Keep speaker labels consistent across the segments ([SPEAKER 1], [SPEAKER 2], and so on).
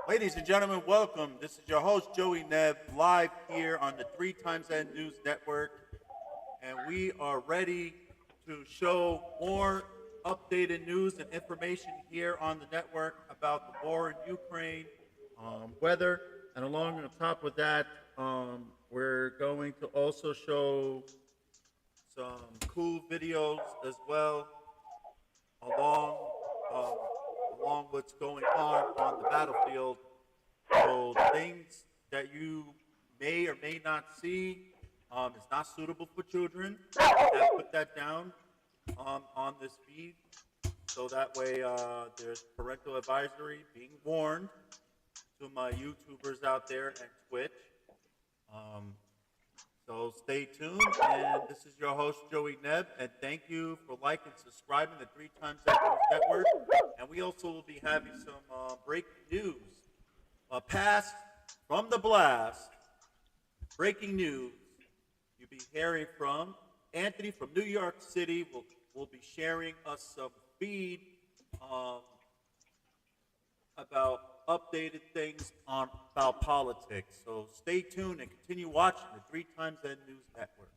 [SPEAKER 1] Ladies and gentlemen, welcome. This is your host, Joey Neb, live here on the Three Times N News Network, and we are ready to show more updated news and information here on the network about the war in Ukraine, weather, and along on top of that, we're going to also show some cool videos as well along um, along what's going on the battlefield. So things that you may or may not see is not suitable for children. I have put that down on this feed, so that way there's parental advisory being warned to my YouTubers out there and Twitch. Um, so stay tuned, and this is your host Joey Neb, and thank you for liking and subscribing to Three Times That News Network. And we also will be having some breaking news. Past from the blast, breaking news. You'll be hearing from Anthony from New York City. Will be sharing us some feed um, about updated things on about politics. So stay tuned and continue watching the Three Times N News Network.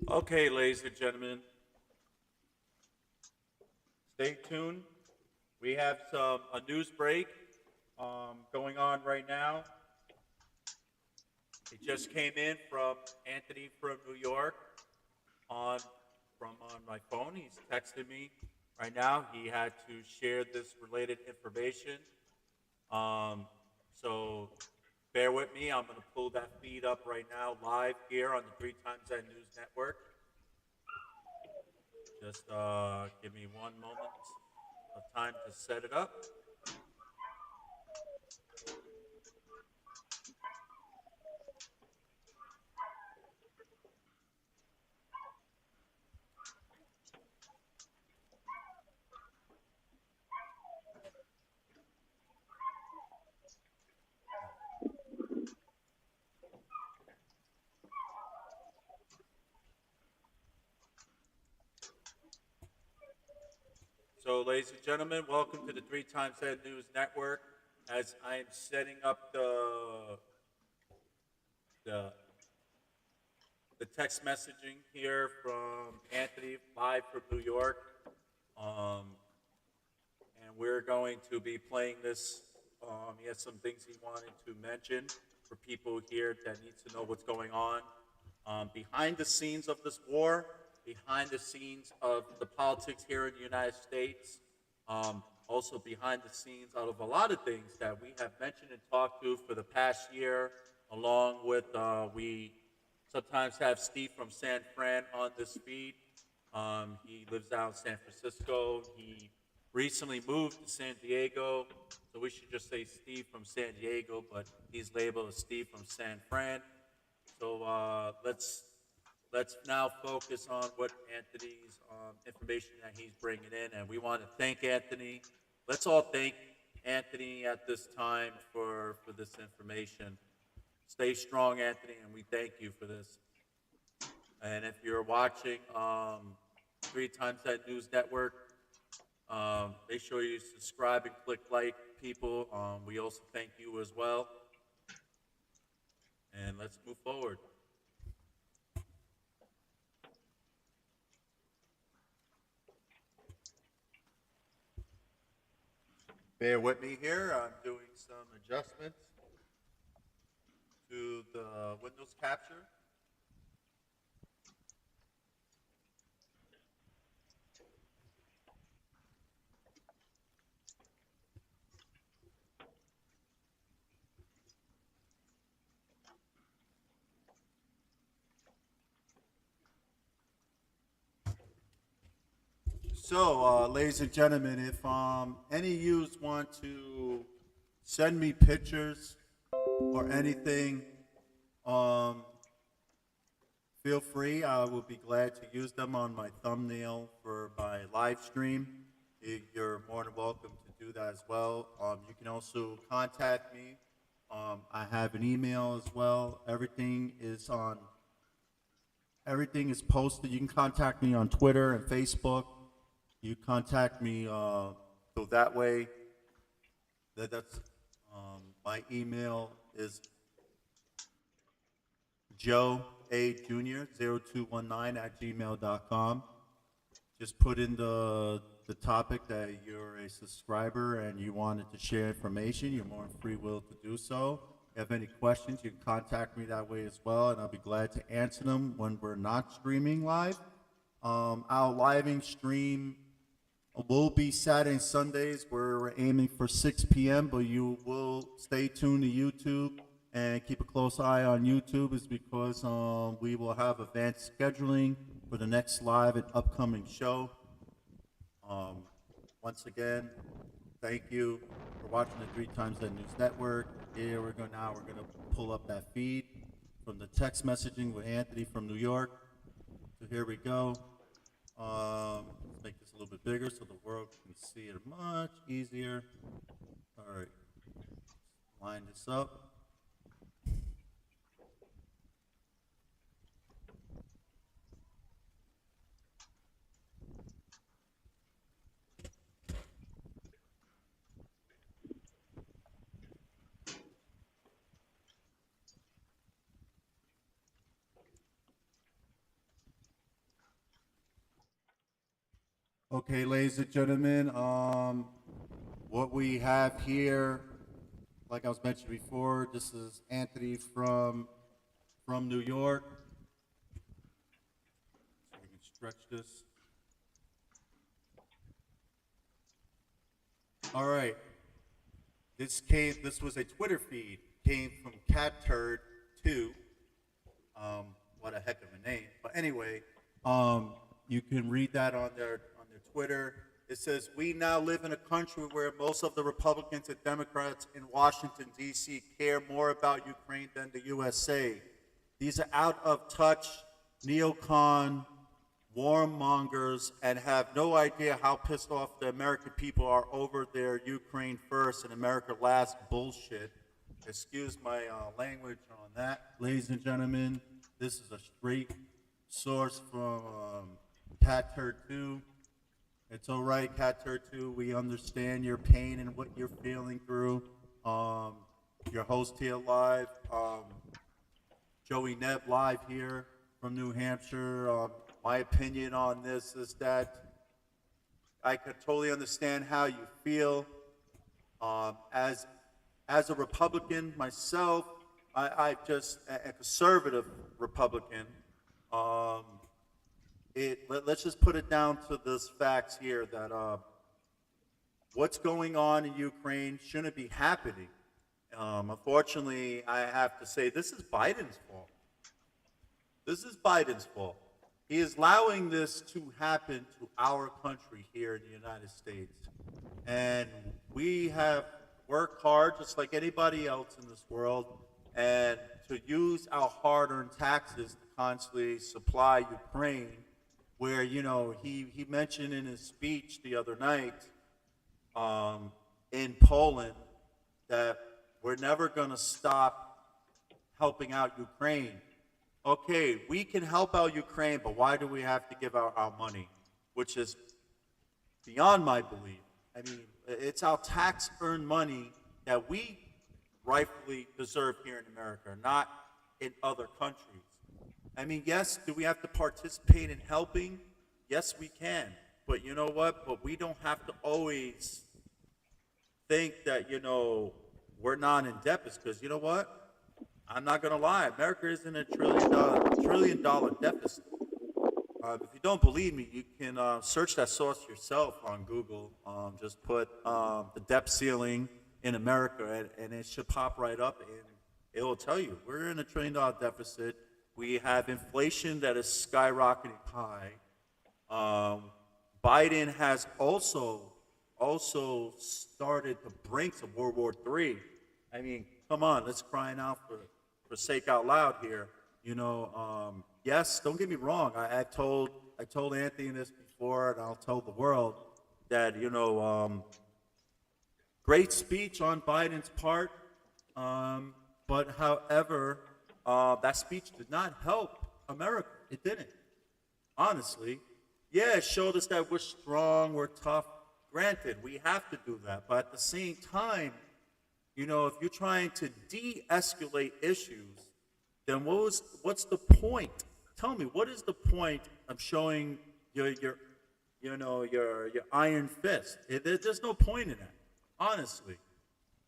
[SPEAKER 1] Okay, ladies and gentlemen, stay tuned. We have a news break going on right now. It just came in from Anthony from New York on on my phone. He's texted me right now. He had to share this related information. Um, so bear with me. I'm going to pull that feed up right now live here on the Three Times That News Network. Just give me one moment of time to set it up. So, ladies and gentlemen, welcome to the Three Times That News Network. As I am setting up the the text messaging here from Anthony, live from New York. Um, and we're going to be playing this. He has some things he wanted to mention for people here that need to know what's going on. Behind the scenes of this war, behind the scenes of the politics here in the United States, also behind the scenes out of a lot of things that we have mentioned and talked to for the past year, along with we sometimes have Steve from San Fran on this feed. He lives out in San Francisco. He recently moved to San Diego, so we should just say Steve from San Diego, but he's labeled as Steve from San Fran. So let's now focus on what Anthony's information that he's bringing in, and we want to thank Anthony. Let's all thank Anthony at this time for this information. Stay strong, Anthony, and we thank you for this. And if you're watching Three Times That News Network, make sure you subscribe and click like, people. We also thank you as well. And let's move forward. Bear with me here. I'm doing some adjustments to the Windows capture. So, ladies and gentlemen, if any of you want to send me pictures or anything, um, feel free. I will be glad to use them on my thumbnail for my live stream. You're more than welcome to do that as well. You can also contact me. I have an email as well. Everything is posted. You can contact me on Twitter and Facebook. You contact me so that way. That's my email is Joe A Jr. 0219 at gmail.com. Just put in the topic that you're a subscriber and you wanted to share information. You're more than free will to do so. If you have any questions, you can contact me that way as well, and I'll be glad to answer them when we're not streaming live. Our living stream will be Saturday and Sundays. We're aiming for 6 p.m., but you will stay tuned to YouTube and keep a close eye on YouTube, is because we will have advanced scheduling for the next live and upcoming show. Once again, thank you for watching the 3 Times That News Network. Here we're going to pull up that feed from the text messaging with Anthony from New York. So here we go. Let's make this a little bit bigger so the world can see it much easier. All right, line this up. Okay, ladies and gentlemen, what we have here, like I was mentioning before, this is Anthony from New York. So we can stretch this. All right. This was a Twitter feed, came from Cat Turd 2. What a heck of a name. But anyway, you can read that on their Twitter. It says, "We now live in a country where most of the Republicans and Democrats in Washington, D.C. care more about Ukraine than the USA. These are out of touch neocon warmongers and have no idea how pissed off the American people are over their Ukraine first and America last bullshit." Excuse my language on that. Ladies and gentlemen, this is a straight source from Cat Turd 2. It's all right, Cat Turd 2. We understand your pain and what you're feeling through. Your host here live, Joey Neb live here from New Hampshire. My opinion on this is that I could totally understand how you feel. As a Republican myself, I just a conservative Republican. Let's just put it down to this facts here that what's going on in Ukraine shouldn't be happening. Unfortunately, I have to say this is Biden's fault. This is Biden's fault. He is allowing this to happen to our country here in the United States. And we have worked hard, just like anybody else in this world, and to use our hard-earned taxes to constantly supply Ukraine, where, he mentioned in his speech the other night in Poland that we're never going to stop helping out Ukraine. Okay, we can help out Ukraine, but why do we have to give our money? Which is beyond my belief. I mean, it's our tax-earned money that we rightfully deserve here in America, not in other countries. I mean, yes, do we have to participate in helping? Yes, we can. But you know what? But we don't have to always think that, we're not in debt is because, you know what? I'm not going to lie. America is in a trillion dollar deficit. If you don't believe me, you can search that source yourself on Google. Just put the debt ceiling in America, and it should pop right up, and it will tell you we're in a trillion-dollar deficit. We have inflation that is skyrocketing high. Biden has also started the brinks of World War III. I mean, come on, let's crying out for sake out loud here. Yes, don't get me wrong. I told Anthony this before, and I'll tell the world that great speech on Biden's part, but however, that speech did not help America. It didn't, honestly. Yeah, it showed us that we're strong, we're tough. Granted, we have to do that, but at the same time, if you're trying to de-escalate issues, then what's the point? Tell me, what is the point of showing your iron fist? There's no point in that, honestly.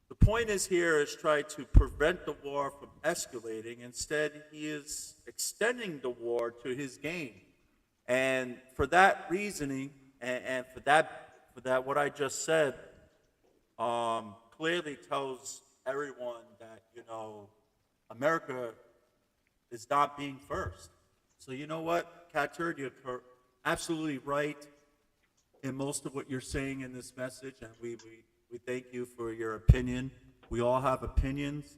[SPEAKER 1] The point is try to prevent the war from escalating. Instead, he is extending the war to his gain. And for that reasoning, and for that, what I just said, clearly tells everyone that America is not being first. So you know what, Cat Turd, you're absolutely right in most of what you're saying in this message, and we thank you for your opinion. We all have opinions.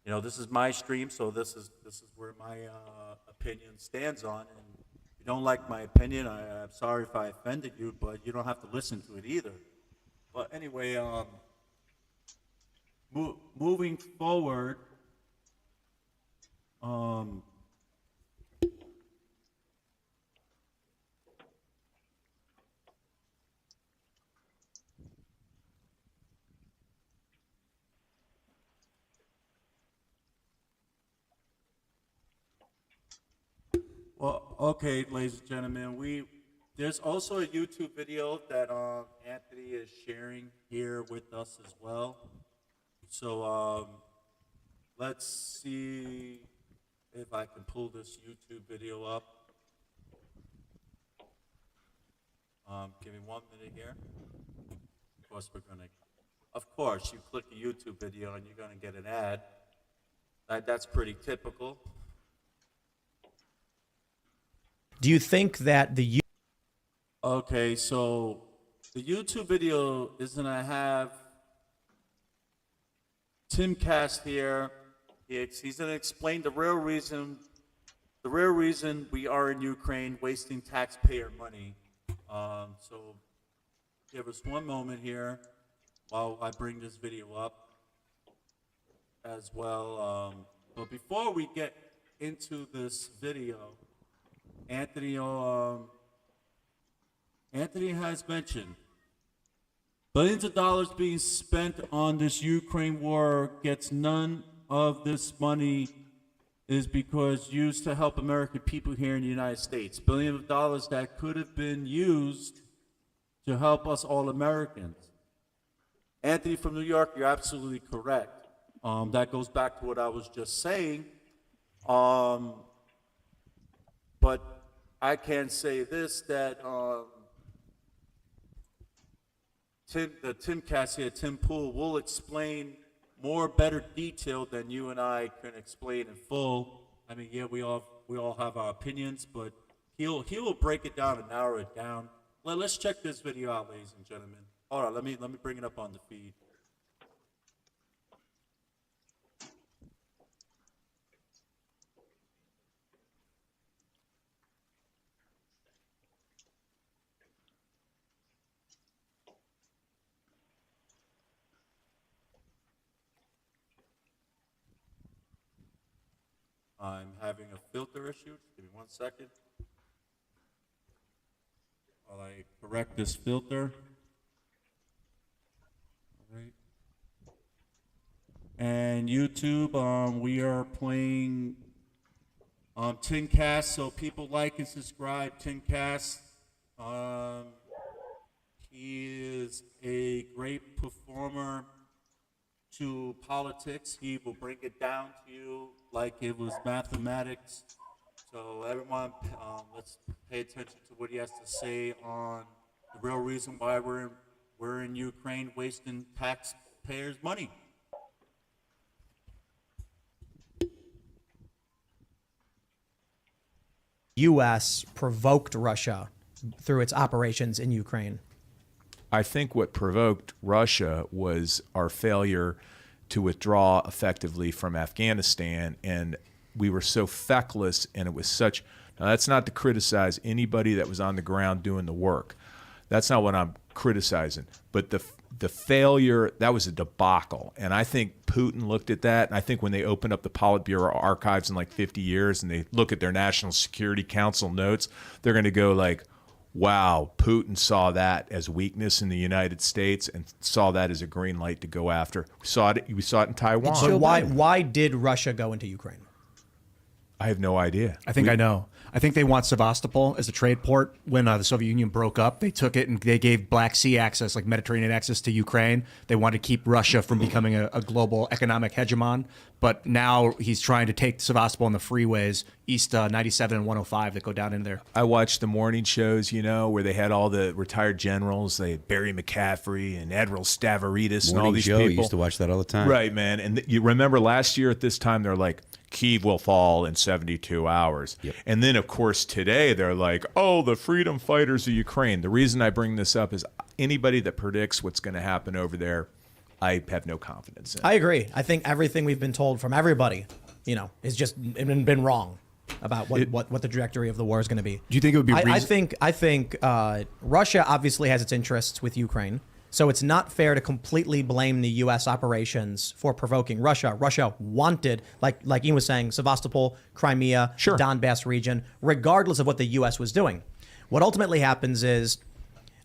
[SPEAKER 1] This is my stream, so this is where my opinion stands on. And if you don't like my opinion, I'm sorry if I offended you, but you don't have to listen to it either. But anyway, moving forward, well, okay, ladies and gentlemen, there's also a YouTube video that Anthony is sharing here with us as well. So let's see if I can pull this YouTube video up. Give me 1 minute here. Of course, you click a YouTube video and you're gonna get an ad. That's pretty typical.
[SPEAKER 2] Do you think that
[SPEAKER 1] Okay, so the YouTube video is gonna have Tim Cast here. He's gonna explain the real reason we are in Ukraine wasting taxpayer money. So give us 1 moment here while I bring this video up as well. But before we get into this video, Anthony has mentioned billions of dollars being spent on this Ukraine war, gets none of this money is because used to help American people here in the United States. Billions of dollars that could have been used to help us all Americans. Anthony from New York, you're absolutely correct. That goes back to what I was just saying. But I can say this, that Tim Cass here, Tim Pool, will explain more better detail than you and I can explain in full. I mean, yeah, we all have our opinions, but he'll break it down and narrow it down. Let's check this video out, ladies and gentlemen. All right, let me bring it up on the feed. I'm having a filter issue. Give me 1 second while I correct this filter. All right. And YouTube, we are playing Tincast, so people like and subscribe. Tincast, He is a great performer to politics. He will bring it down to you like it was mathematics. So everyone, let's pay attention to what he has to say on the real reason why we're in Ukraine wasting taxpayers' money.
[SPEAKER 2] U.S. provoked Russia through its operations in Ukraine.
[SPEAKER 3] I think what provoked Russia was our failure to withdraw effectively from Afghanistan, and we were so feckless, and it was such. Now, that's not to criticize anybody that was on the ground doing the work. That's not what I'm criticizing. But the failure, that was a debacle. And I think Putin looked at that, and I think when they open up the Politburo archives in like 50 years and they look at their National Security Council notes, they're going to go like, wow, Putin saw that as weakness in the United States and saw that as a green light to go after. We saw it in Taiwan.
[SPEAKER 2] So why did Russia go into Ukraine?
[SPEAKER 3] I have no idea.
[SPEAKER 4] I think I know. I think they want Sevastopol as a trade port. When the Soviet Union broke up, they took it and they gave Black Sea access, like Mediterranean access to Ukraine. They wanted to keep Russia from becoming a global economic hegemon. But now he's trying to take Sevastopol on the freeways, East 97 and 105 that go down in there.
[SPEAKER 3] I watched the morning shows, where they had all the retired generals. They had Barry McCaffrey and Admiral Stavridis and all these
[SPEAKER 5] Joe,
[SPEAKER 3] people.
[SPEAKER 5] used to watch that all the time.
[SPEAKER 3] Right, man. And you remember last year at this time, they're like, Kyiv will fall in 72 hours.
[SPEAKER 5] Yep.
[SPEAKER 3] And then, of course, today they're like, oh, the freedom fighters of Ukraine. The reason I bring this up is anybody that predicts what's going to happen over there, I have no confidence in.
[SPEAKER 2] I agree. I think everything we've been told from everybody, is just been wrong about what the trajectory of the war is going to be.
[SPEAKER 4] Do you think it would be
[SPEAKER 2] I think Russia obviously has its interests with Ukraine. So it's not fair to completely blame the U.S. operations for provoking Russia. Russia wanted, like Ian was saying, Sevastopol, Crimea,
[SPEAKER 3] Sure.
[SPEAKER 2] Donbass region, regardless of what the U.S. was doing. What ultimately happens is,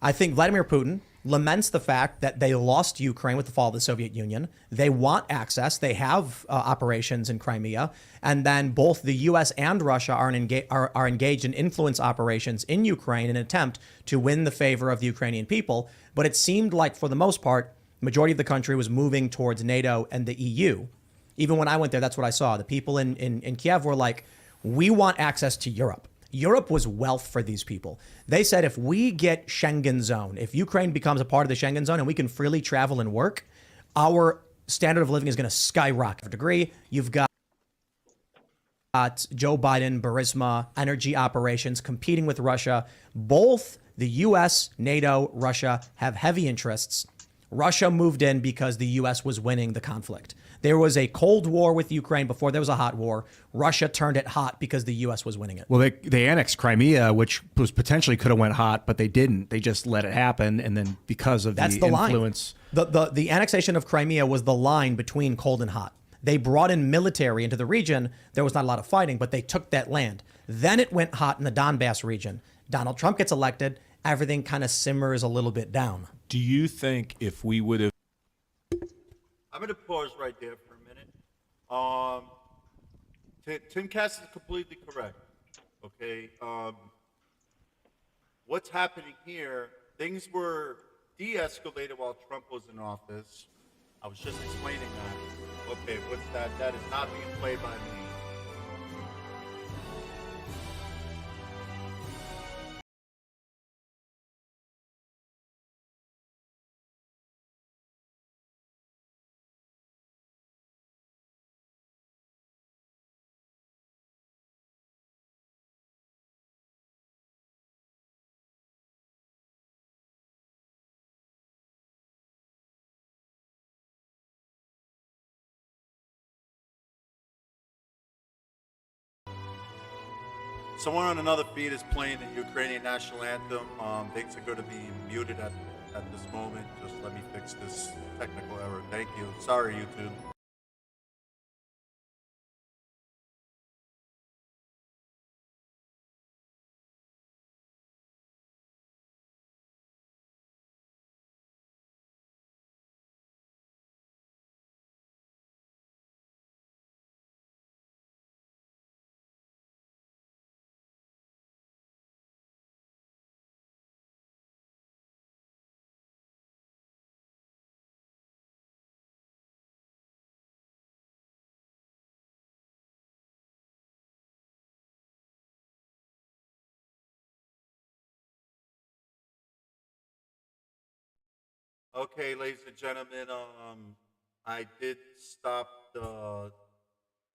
[SPEAKER 2] I think Vladimir Putin laments the fact that they lost Ukraine with the fall of the Soviet Union. They want access. They have operations in Crimea. And then both the U.S. and Russia are engaged in influence operations in Ukraine in an attempt to win the favor of the Ukrainian people. But it seemed like, for the most part, the majority of the country was moving towards NATO and the EU. Even when I went there, that's what I saw. The people in Kiev were like, we want access to Europe. Europe was wealth for these people. They said, if we get Schengen zone, if Ukraine becomes a part of the Schengen zone and we can freely travel and work, our standard of living is going to skyrocket. For a degree, you've got Joe Biden, Burisma, energy operations competing with Russia. Both the U.S., NATO, Russia have heavy interests. Russia moved in because the U.S. was winning the conflict. There was a Cold War with Ukraine before there was a hot war. Russia turned it hot because the U.S. was winning it.
[SPEAKER 4] Well, they annexed Crimea, which was potentially could have went hot, but they didn't. They just let it happen, and then because of
[SPEAKER 2] That's
[SPEAKER 4] the
[SPEAKER 2] the
[SPEAKER 4] influence,
[SPEAKER 2] line. The annexation of Crimea was the line between cold and hot. They brought in military into the region. There was not a lot of fighting, but they took that land. Then it went hot in the Donbass region. Donald Trump gets elected. Everything kind of simmers a little bit down.
[SPEAKER 3] Do you think if we would have
[SPEAKER 1] I'm going to pause right there for a minute. Tim Cass is completely correct. Okay. What's happening here? Things were de-escalated while Trump was in office. I was just explaining that. Okay, what's that? That is not being played by me. Someone on another feed is playing the Ukrainian national anthem. Things are going to be muted at this moment. Just let me fix this technical error. Thank you. Sorry, YouTube. Okay, ladies and gentlemen, I did stop the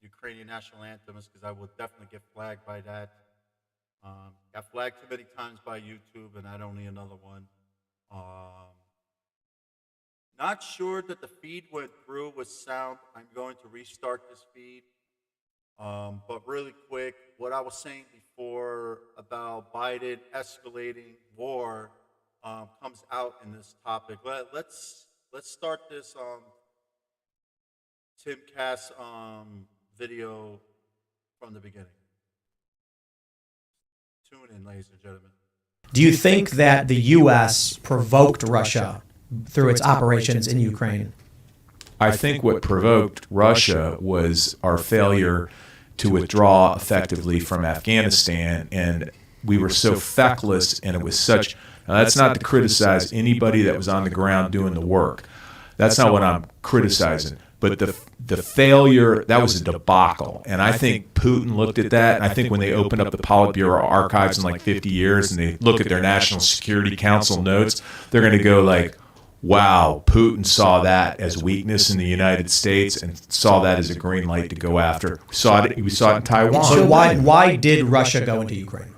[SPEAKER 1] Ukrainian national anthems because I will definitely get flagged by that. Got flagged too many times by YouTube, and I don't need another one. Um, Not sure that the feed went through with sound. I'm going to restart this feed. But really quick, what I was saying before about Biden escalating war comes out in this topic. Let's start this Tim Cass video from the beginning. Tune in, ladies and gentlemen.
[SPEAKER 2] Do you think that the U.S. provoked Russia through its operations in Ukraine?
[SPEAKER 3] I think what provoked Russia was our failure to withdraw effectively from Afghanistan, and we were so feckless, and it was such. Now, that's not to criticize anybody that was on the ground doing the work. That's not what I'm criticizing. But the failure, that was a debacle. And I think Putin looked at that, and I think when they open up the Politburo archives in like 50 years and they look at their National Security Council notes, they're going to go like, wow, Putin saw that as weakness in the United States and saw that as a green light to go after. We saw it in Taiwan.
[SPEAKER 2] So why did Russia go into Ukraine?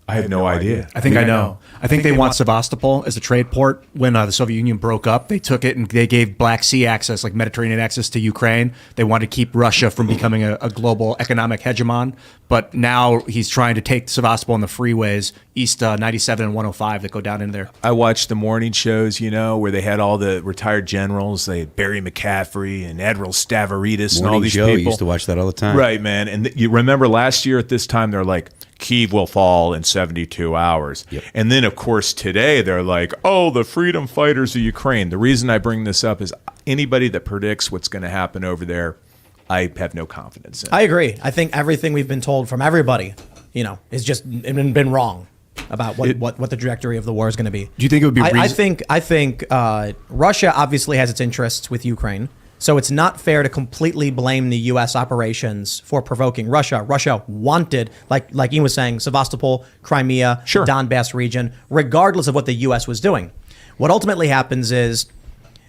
[SPEAKER 3] I have no idea.
[SPEAKER 4] I think I know. I think they want Sevastopol as a trade port. When the Soviet Union broke up, they took it and they gave Black Sea access, like Mediterranean access to Ukraine. They wanted to keep Russia from becoming a global economic hegemon. But now he's trying to take Sevastopol on the freeways, East 97 and 105 that go down in there.
[SPEAKER 3] I watched the morning shows, where they had all the retired generals. They had Barry McCaffrey and Admiral Stavridis and all these
[SPEAKER 5] Joe
[SPEAKER 3] people.
[SPEAKER 5] used to watch that all the time.
[SPEAKER 3] Right, man. And you remember last year at this time, they're like, Kyiv will fall in 72 hours.
[SPEAKER 5] Yep.
[SPEAKER 3] And then, of course, today they're like, oh, the freedom fighters of Ukraine. The reason I bring this up is anybody that predicts what's going to happen over there, I have no confidence in.
[SPEAKER 2] I agree. I think everything we've been told from everybody, is just been wrong about what the trajectory of the war is going to be.
[SPEAKER 4] Do you think it would be
[SPEAKER 2] I think Russia obviously has its interests with Ukraine. So it's not fair to completely blame the U.S. operations for provoking Russia. Russia wanted, like Ian was saying, Sevastopol, Crimea,
[SPEAKER 3] Sure.
[SPEAKER 2] Donbass region, regardless of what the U.S. was doing. What ultimately happens is,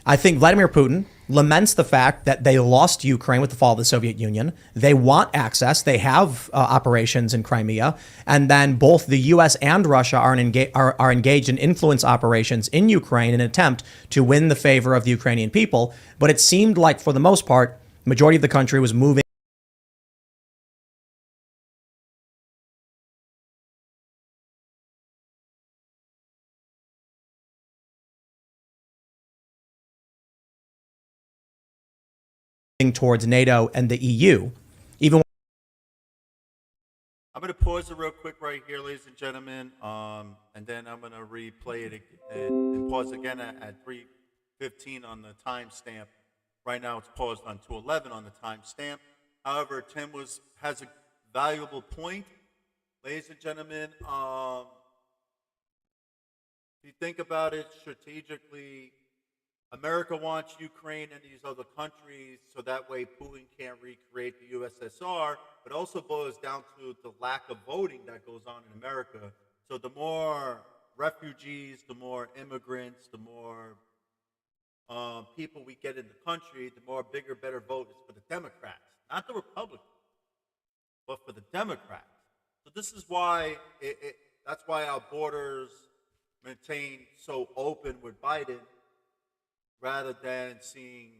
[SPEAKER 2] I think Vladimir Putin laments the fact that they lost Ukraine with the fall of the Soviet Union. They want access. They have operations in Crimea. And then both the U.S. and Russia are engaged in influence operations in Ukraine in an attempt to win the favor of the Ukrainian people. But it seemed like, for the most part, the majority of the country was moving towards NATO and the EU. Even
[SPEAKER 1] I'm going to pause it real quick right here, ladies and gentlemen, and then I'm going to replay it and pause again at 3:15 on the timestamp. Right now it's paused on 2:11 on the timestamp. However, Tim has a valuable point. Ladies and gentlemen, if you think about it strategically, America wants Ukraine and these other countries so that way Putin can't recreate the USSR, but also boils down to the lack of voting that goes on in America. So the more refugees, the more immigrants, the more people we get in the country, the more bigger, better vote is for the Democrats, not the Republicans, but for the Democrats. So this is why that's why our borders maintain so open with Biden, rather than seeing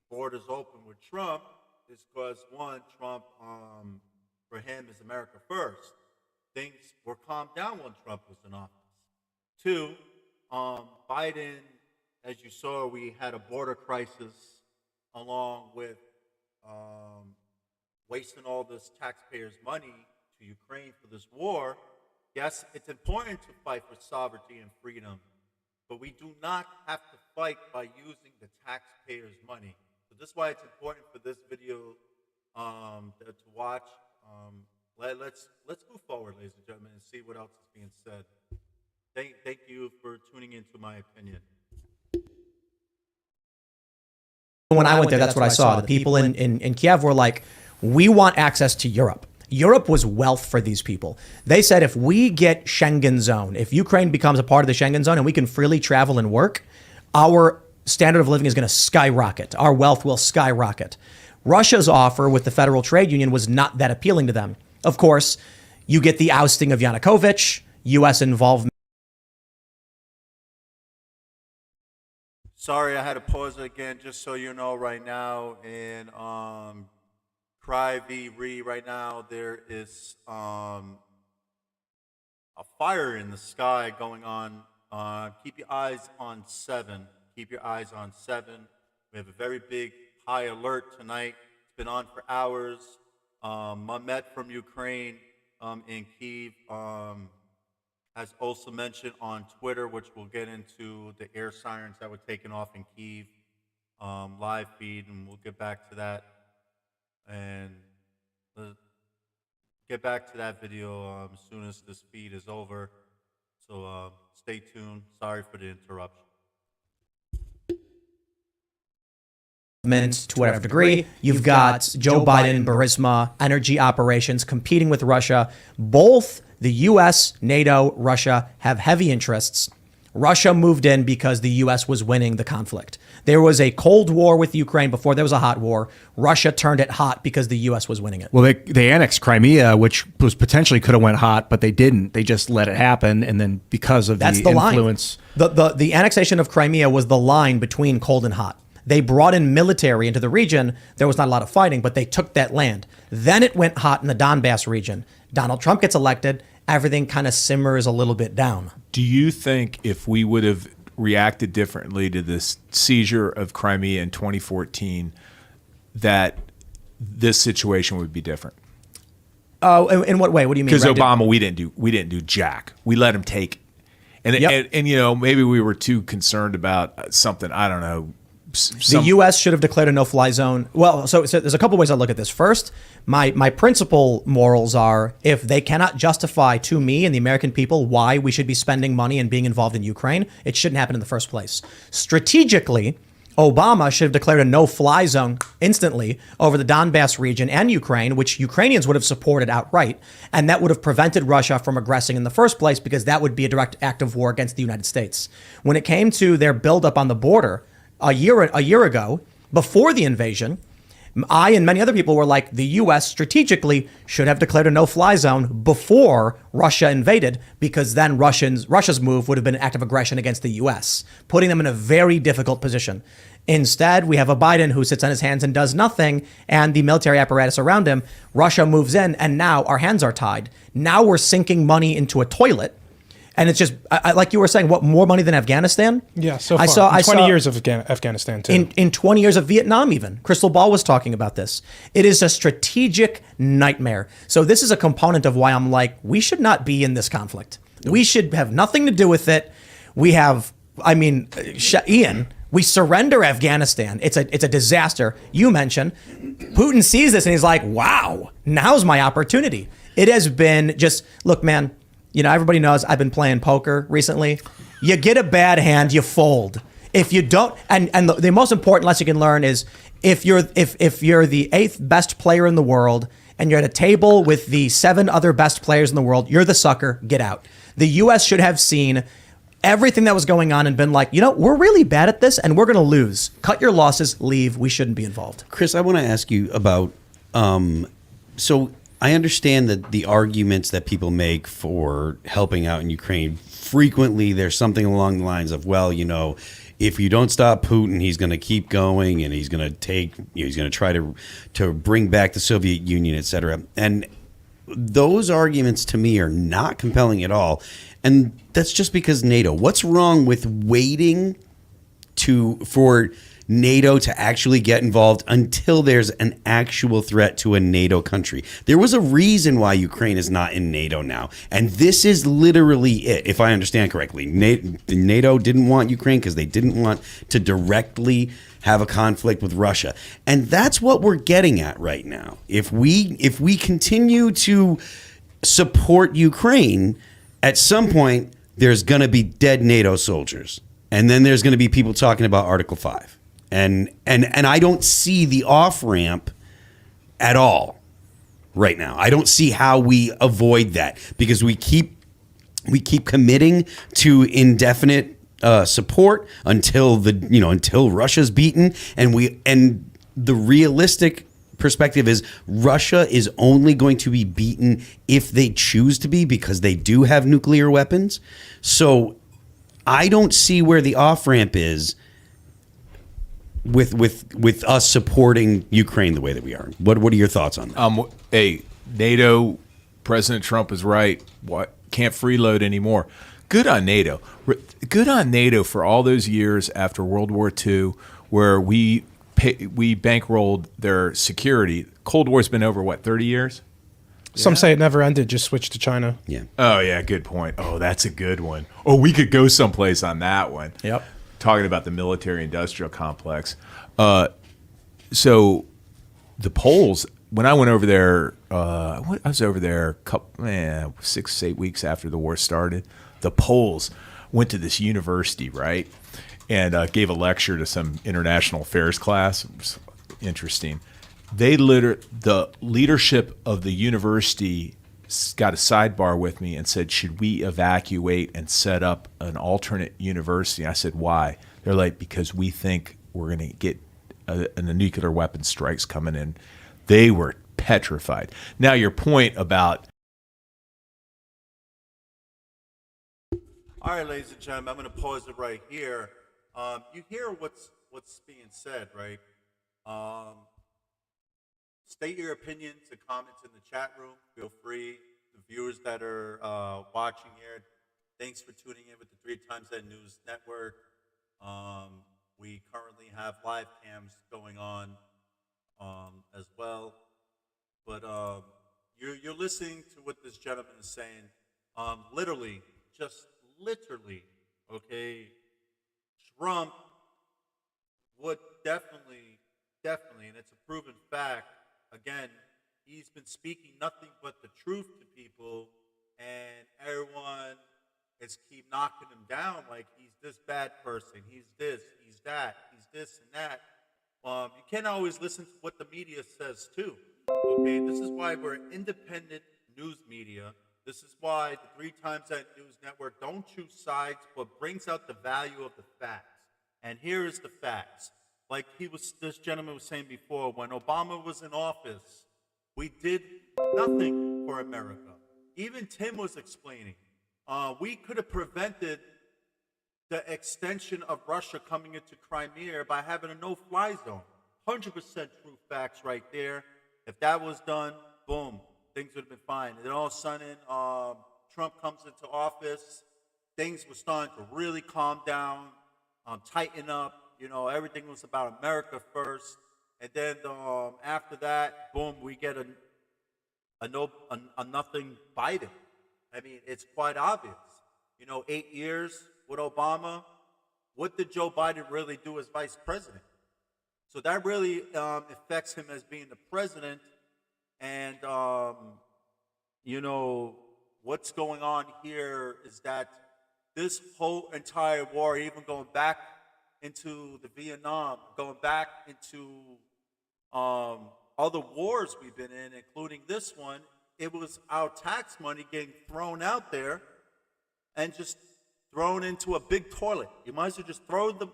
[SPEAKER 1] borders open with Trump, is because, one, Trump, for him, is America first. Things were calmed down when Trump was in office. Two, Biden, as you saw, we had a border crisis along with wasting all this taxpayers' money to Ukraine for this war. Yes, it's important to fight for sovereignty and freedom, but we do not have to fight by using the taxpayers' money. So this is why it's important for this video to watch. Let's move forward, ladies and gentlemen, and see what else is being said. Thank you for tuning into my opinion.
[SPEAKER 2] when I went there, that's what I saw. The people in Kiev were like, we want access to Europe. Europe was wealth for these people. They said, if we get Schengen zone, if Ukraine becomes a part of the Schengen zone and we can freely travel and work, our standard of living is going to skyrocket. Our wealth will skyrocket. Russia's offer with the Federal Trade Union was not that appealing to them. Of course, you get the ousting of Yanukovych, U.S. involvement.
[SPEAKER 1] Sorry, I had to pause it again, just so you know, right now in Kharkiv right now, there is a fire in the sky going on. Keep your eyes on 7. Keep your eyes on 7. We have a very big high alert tonight. It's been on for hours. Mamet from Ukraine in Kyiv has also mentioned on Twitter, which we'll get into, the air sirens that were taken off in Kyiv live feed, and we'll get back to that. And get back to that video as soon as this feed is over. So stay tuned. Sorry for the interruption.
[SPEAKER 2] To whatever degree. You've got Joe Biden, Burisma, energy operations competing with Russia. Both the U.S., NATO, Russia have heavy interests. Russia moved in because the U.S. was winning the conflict. There was a Cold War with Ukraine before there was a hot war. Russia turned it hot because the U.S. was winning it.
[SPEAKER 4] Well, they annexed Crimea, which was potentially could have went hot, but they didn't. They just let it happen, and then because of
[SPEAKER 2] That's
[SPEAKER 4] the
[SPEAKER 2] line.
[SPEAKER 4] influence,
[SPEAKER 2] The annexation of Crimea was the line between cold and hot. They brought in military into the region. There was not a lot of fighting, but they took that land. Then it went hot in the Donbass region. Donald Trump gets elected. Everything kind of simmers a little bit down.
[SPEAKER 3] Do you think if we would have reacted differently to this seizure of Crimea in 2014, that this situation would be different?
[SPEAKER 2] In what way? What do you mean?
[SPEAKER 3] Because Obama, we didn't do jack. We let him take, and you know, maybe we were too concerned about something. I don't know.
[SPEAKER 2] The U.S. should have declared a no-fly zone. Well, so there's a couple ways I look at this. First, my principal morals are, if they cannot justify to me and the American people why we should be spending money and being involved in Ukraine, it shouldn't happen in the first place. Strategically, Obama should have declared a no-fly zone instantly over the Donbass region and Ukraine, which Ukrainians would have supported outright, and that would have prevented Russia from aggressing in the first place, because that would be a direct act of war against the United States. When it came to their buildup on the border, a year ago, before the invasion, I and many other people were like, the U.S. strategically should have declared a no-fly zone before Russia invaded, because then Russia's move would have been an act of aggression against the U.S., putting them in a very difficult position. Instead, we have a Biden who sits on his hands and does nothing, and the military apparatus around him. Russia moves in, and now our hands are tied. Now we're sinking money into a toilet. And it's just, like you were saying, what, more money than Afghanistan?
[SPEAKER 5] Yeah, so far. 20 years of Afghanistan, too.
[SPEAKER 2] In 20 years of Vietnam, even. Crystal Ball was talking about this. It is a strategic nightmare. So this is a component of why I'm like, we should not be in this conflict. We should have nothing to do with it. We have, Ian, we surrender Afghanistan. It's a disaster. You mentioned, Putin sees this and he's like, wow, now's my opportunity. It has been just, look, man, you know, everybody knows I've been playing poker recently. You get a bad hand, you fold. If you don't, and the most important lesson you can learn is if you're the 8th best player in the world and you're at a table with the 7 other best players in the world, you're the sucker, get out. The U.S. should have seen everything that was going on and been like, you know, we're really bad at this and we're going to lose. Cut your losses, leave. We shouldn't be involved.
[SPEAKER 6] Chris, I want to ask you about, so I understand that the arguments that people make for helping out in Ukraine, frequently there's something along the lines of, well, you know, if you don't stop Putin, he's going to keep going and he's going to try to bring back the Soviet Union, et cetera. And those arguments to me are not compelling at all. And that's just because NATO. What's wrong with waiting for NATO to actually get involved until there's an actual threat to a NATO country? There was a reason why Ukraine is not in NATO now, and this is literally it, if I understand correctly. NATO didn't want Ukraine because they didn't want to directly have a conflict with Russia, and that's what we're getting at right now. If we continue to support Ukraine, at some point there's going to be dead NATO soldiers, and then there's going to be people talking about Article 5. And I don't see the off-ramp at all right now. I don't see how we avoid that, because we keep committing to indefinite support until until Russia's beaten, and the realistic perspective is Russia is only going to be beaten if they choose to be, because they do have nuclear weapons. So I don't see where the off ramp is with us supporting Ukraine the way that we are. What are your thoughts on that?
[SPEAKER 3] Hey, NATO, President Trump is right. What, can't freeload anymore. Good on NATO. Good on NATO for all those years after World War II where we bankrolled their security. Cold War's been over, what, 30 years?
[SPEAKER 5] Some say it never ended, just switched to China.
[SPEAKER 6] Yeah.
[SPEAKER 3] Oh, yeah, good point. Oh, that's a good one. Oh, we could go someplace on that one.
[SPEAKER 2] Yep.
[SPEAKER 3] Talking about the military-industrial complex. So the Poles, when I went over there, I was over there 6, 8 weeks after the war started. The Poles went to this university, right, and gave a lecture to some international affairs class. It was interesting. The leadership of the university got a sidebar with me and said, should we evacuate and set up an alternate university? I said, why? They're like, because we think we're going to get a nuclear weapon strikes coming in. They were petrified. Now, your point about...
[SPEAKER 1] All right, ladies and gentlemen, I'm going to pause it right here. You hear what's being said, right? State your opinions and comments in the chat room. Feel free. The viewers that are watching here, thanks for tuning in with the 3 Times That News Network. We currently have live cams going on as well. But you're listening to what this gentleman is saying. Literally, okay, Trump would definitely, and it's a proven fact, again, he's been speaking nothing but the truth to people, and everyone is keep knocking him down like he's this bad person, he's this, he's that, he's this and that. You can't always listen to what the media says too. Okay, this is why we're independent news media. This is why the 3 Times That News Network don't choose sides, but brings out the value of the facts. And here is the facts. Like this gentleman was saying before, when Obama was in office, we did nothing for America. Even Tim was explaining. We could have prevented the extension of Russia coming into Crimea by having a no-fly zone. 100% true facts right there. If that was done, boom, things would have been fine. And then all of a sudden, Trump comes into office. Things were starting to really calm down, tighten up. Everything was about America first. And then after that, boom, we get a nothing Biden. I mean, it's quite obvious. 8 years with Obama, what did Joe Biden really do as vice president? So that really affects him as being the president. And, what's going on here is that this whole entire war, even going back into the Vietnam, going back into other wars we've been in, including this one, it was our tax money getting thrown out there and just thrown into a big toilet. You might as well just throw the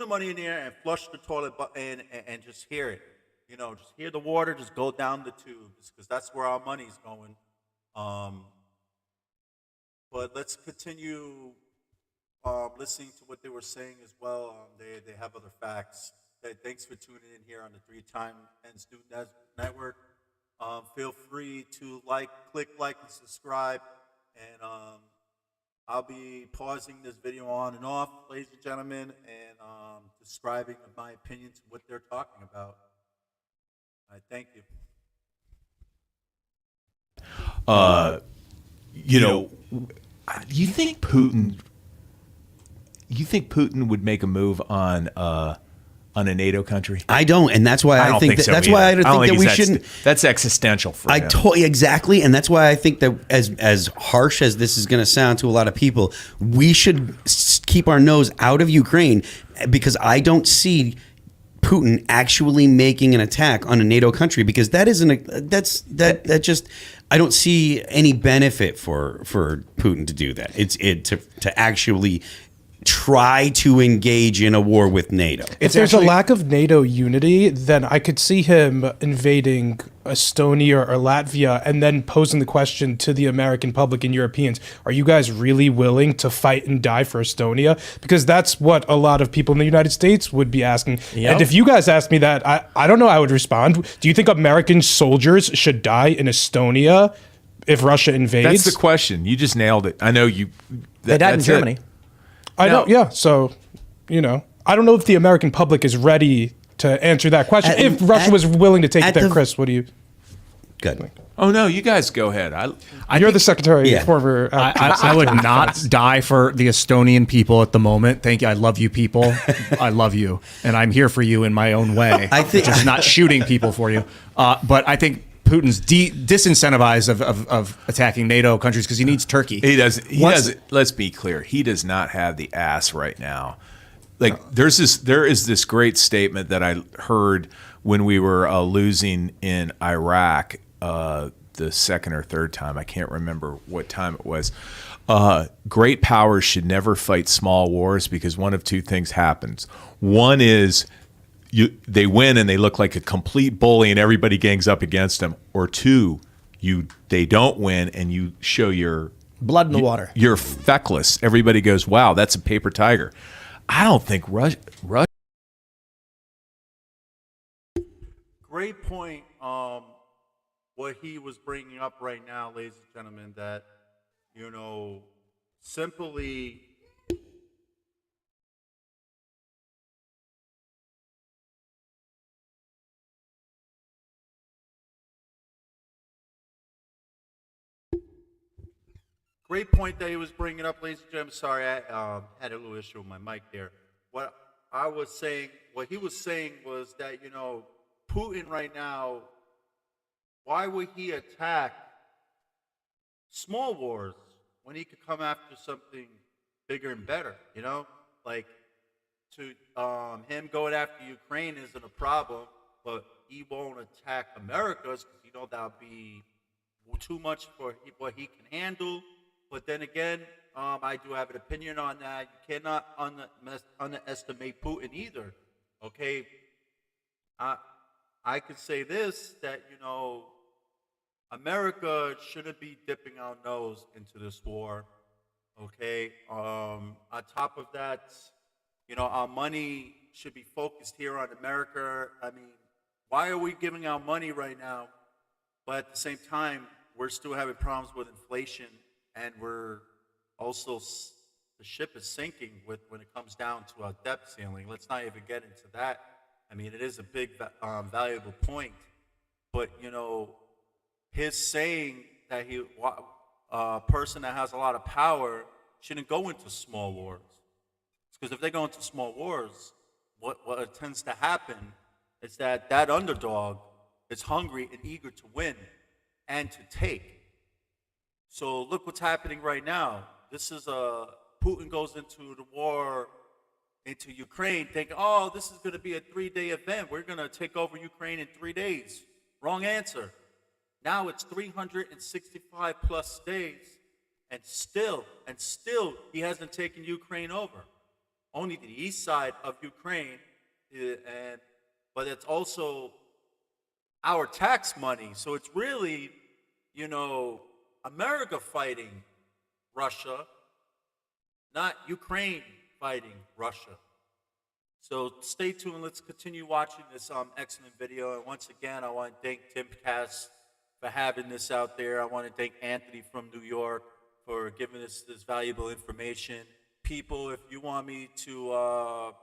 [SPEAKER 1] money in there and flush the toilet and just hear it. Just hear the water just go down the tubes, because that's where our money's going. But let's continue listening to what they were saying as well. They have other facts. Thanks for tuning in here on the 3 Times News Network. Feel free to click like and subscribe, and I'll be pausing this video on and off, ladies and gentlemen, and describing my opinions of what they're talking about. All right, thank you.
[SPEAKER 3] You think Putin would make a move on a NATO country?
[SPEAKER 6] I don't, and that's why I think that,
[SPEAKER 3] so
[SPEAKER 6] that's
[SPEAKER 3] either.
[SPEAKER 6] why I think that we shouldn't.
[SPEAKER 3] That's existential for him.
[SPEAKER 6] Exactly, and that's why I think that as harsh as this is going to sound to a lot of people, we should keep our nose out of Ukraine, because I don't see Putin actually making an attack on a NATO country, because that just I don't see any benefit for Putin to do that. To actually try to engage in a war with NATO.
[SPEAKER 5] If there's a lack of NATO unity, then I could see him invading Estonia or Latvia and then posing the question to the American public and Europeans, are you guys really willing to fight and die for Estonia? Because that's what a lot of people in the United States would be asking.
[SPEAKER 2] Yep.
[SPEAKER 5] And if you guys asked me that, I don't know how I would respond. Do you think American soldiers should die in Estonia if Russia invades?
[SPEAKER 3] That's the question. You just nailed it. I know you.
[SPEAKER 2] They died in
[SPEAKER 3] that's
[SPEAKER 2] Germany.
[SPEAKER 3] it.
[SPEAKER 5] I
[SPEAKER 3] No.
[SPEAKER 5] don't, yeah. So, I don't know if the American public is ready to answer that question. If Russia was willing to take it there, Chris, what do you?
[SPEAKER 6] Good.
[SPEAKER 3] Oh no, you guys go ahead.
[SPEAKER 5] You're the secretary
[SPEAKER 6] Yeah.
[SPEAKER 5] former.
[SPEAKER 4] I would not die for the Estonian people at the moment. Thank you. I love you people. I love you. And I'm here for you in my own way.
[SPEAKER 6] I think-
[SPEAKER 4] just not shooting people for you. But I think Putin's disincentivized of attacking NATO countries because he needs Turkey.
[SPEAKER 3] He does. Let's be clear. He does not have the ass right now. Like there is this great statement that I heard when we were losing in Iraq the second or third time. I can't remember what time it was. Great powers should never fight small wars because one of two things happens. One is they win and they look like a complete bully and everybody gangs up against them. Or two, they don't win and you show your
[SPEAKER 2] Blood in the water.
[SPEAKER 3] You're feckless. Everybody goes, wow, that's a paper tiger. I don't think Russia.
[SPEAKER 1] Great point. What he was bringing up right now, ladies and gentlemen, that simply. Great point that he was bringing up, ladies and gentlemen. Sorry, I had a little issue with my mic there. What he was saying was that, Putin right now, why would he attack small wars when he could come after something bigger and better, Like, him going after Ukraine isn't a problem, but he won't attack America because, that would be too much for what he can handle. But then again, I do have an opinion on that. You cannot underestimate Putin either. Okay, I could say this, that America shouldn't be dipping our nose into this war. Okay, on top of that, our money should be focused here on America. I mean, why are we giving our money right now, but at the same time we're still having problems with inflation? And we're also, the ship is sinking when it comes down to our debt ceiling. Let's not even get into that. I mean, it is a big, valuable point. But, his saying that a person that has a lot of power shouldn't go into small wars. Because if they go into small wars, what tends to happen is that underdog is hungry and eager to win and to take. So look what's happening right now. This is Putin goes into the war, into Ukraine, thinking, oh, this is going to be a 3-day event. We're going to take over Ukraine in 3 days. Wrong answer. Now it's 365 plus days, and still he hasn't taken Ukraine over. Only the east side of Ukraine, but it's also our tax money. So it's really, America fighting Russia, not Ukraine fighting Russia. So stay tuned. Let's continue watching this excellent video. And once again, I want to thank Timcast for having this out there. I want to thank Anthony from New York for giving us this valuable information. People, if you want me to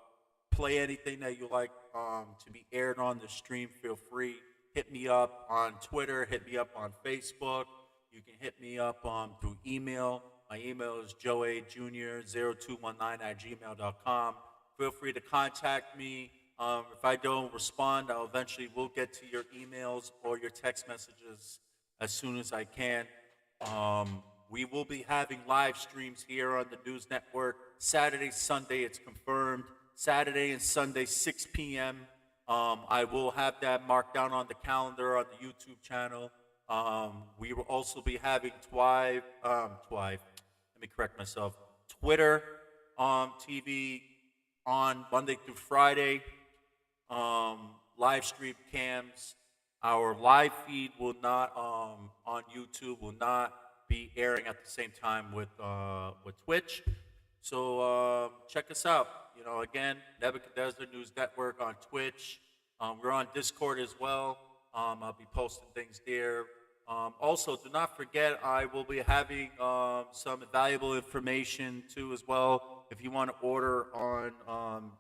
[SPEAKER 1] play anything that you like to be aired on the stream, feel free. Hit me up on Twitter. Hit me up on Facebook. You can hit me up through email. My email is joejr0219@gmail.com. Feel free to contact me. If I don't respond, I'll eventually will get to your emails or your text messages as soon as I can. We will be having live streams here on the News Network. Saturday, Sunday, it's confirmed. Saturday and Sunday, 6 p.m. I will have that marked down on the calendar on the YouTube channel. We will also be having Twitter TV on Monday through Friday. Live stream cams. Our live feed will not on YouTube will not be airing at the same time with Twitch. So check us out. Again, Nebuchadnezzar News Network on Twitch. We're on Discord as well. I'll be posting things there. Also, do not forget, I will be having some valuable information too as well. If you want to order on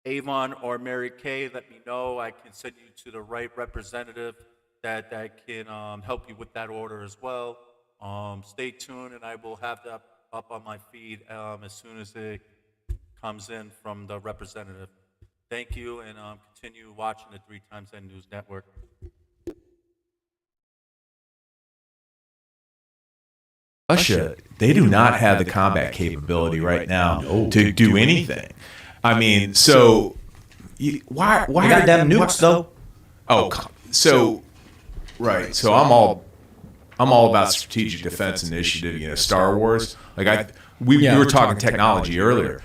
[SPEAKER 1] Avon or Mary Kay, let me know. I can send you to the right representative that can help you with that order as well. Stay tuned, and I will have that up on my feed as soon as it comes in from the representative. Thank you, and continue watching the 3 Times N News Network.
[SPEAKER 3] Russia, they do not have the combat capability right now to do anything. I mean, so why
[SPEAKER 2] You got them nukes though.
[SPEAKER 3] Oh, so right. So I'm all about strategic defense initiative. Star Wars. Like we were talking technology earlier,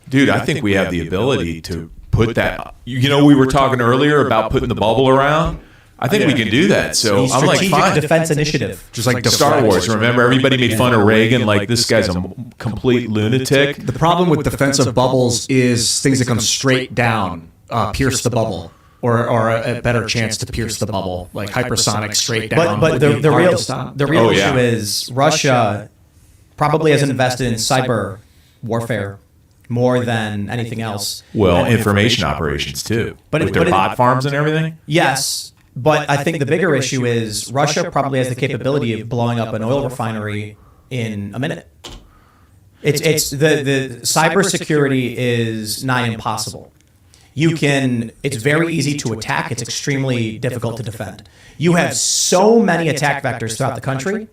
[SPEAKER 3] dude. I think we have the ability to put that. We were talking earlier about putting the bubble around. I think we can do that. So I'm like,
[SPEAKER 2] Strategic
[SPEAKER 3] fine.
[SPEAKER 2] Defense Initiative.
[SPEAKER 4] Just like
[SPEAKER 3] Star Wars. Remember, everybody made fun of Reagan like this guy's a complete lunatic.
[SPEAKER 4] The problem with defensive bubbles is things that come straight down pierce the bubble, or a better chance to pierce the bubble, like hypersonic straight down.
[SPEAKER 2] But the real
[SPEAKER 3] Oh, yeah.
[SPEAKER 2] issue is Russia probably has invested in cyber warfare more than anything else.
[SPEAKER 3] Well, information operations too, with their bot farms and everything.
[SPEAKER 2] Yes, but I think the bigger issue is Russia probably has the capability of blowing up an oil refinery in a minute. It's the cybersecurity is nigh impossible. It's very easy to attack. It's extremely difficult to defend. You have so many attack vectors throughout the country.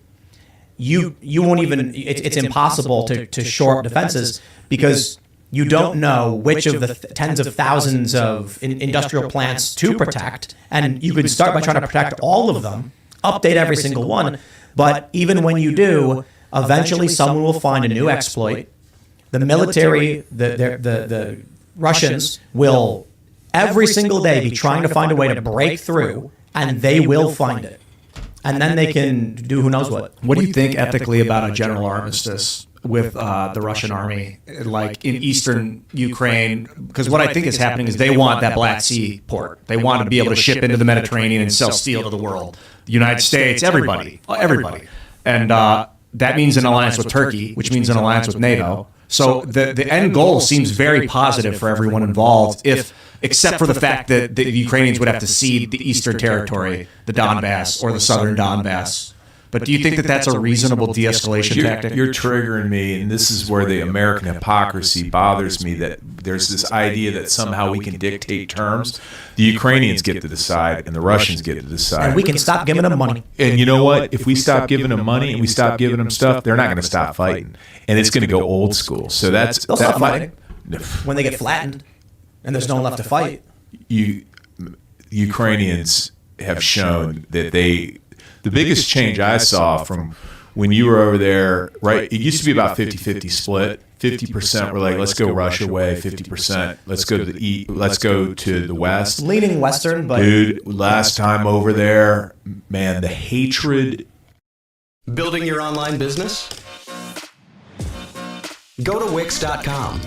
[SPEAKER 2] You won't even. It's impossible to shore up defenses because you don't know which of the tens of thousands of industrial plants to protect, and you could start by trying to protect all of them, update every single one. But even when you do, eventually someone will find a new exploit. The military, the Russians will every single day be trying to find a way to break through, and they will find it. And then they can do who knows what.
[SPEAKER 4] What do you think ethically about a general armistice with the Russian army, like in eastern Ukraine? Because what I think is happening is they want that Black Sea port. They want to be able to ship into the Mediterranean and sell steel to the world. The United States, everybody. And that means an alliance with Turkey, which means an alliance with NATO. So the end goal seems very positive for everyone involved, except for the fact that the Ukrainians would have to cede the eastern territory, the Donbass or the southern Donbass. But do you think that that's a reasonable de-escalation tactic?
[SPEAKER 3] You're triggering me, and this is where the American hypocrisy bothers me, that there's this idea that somehow we can dictate terms. The Ukrainians get to decide, and the Russians get to decide.
[SPEAKER 2] And we can stop giving them money.
[SPEAKER 3] And you know what? If we stop giving them money and we stop giving them stuff, they're not going to stop fighting. And it's going to go old school. So
[SPEAKER 2] They'll stop fighting when they get flattened and there's no one left to fight.
[SPEAKER 3] Ukrainians have shown that the biggest change I saw from when you were over there, right? It used to be about 50-50 split. 50% were like, let's go Russia way. 50%, let's go to the east. Let's go to the west.
[SPEAKER 2] Leaning Western, but
[SPEAKER 3] dude, last time over there, man, the hatred.
[SPEAKER 7] Building your online business? Go to Wix.com.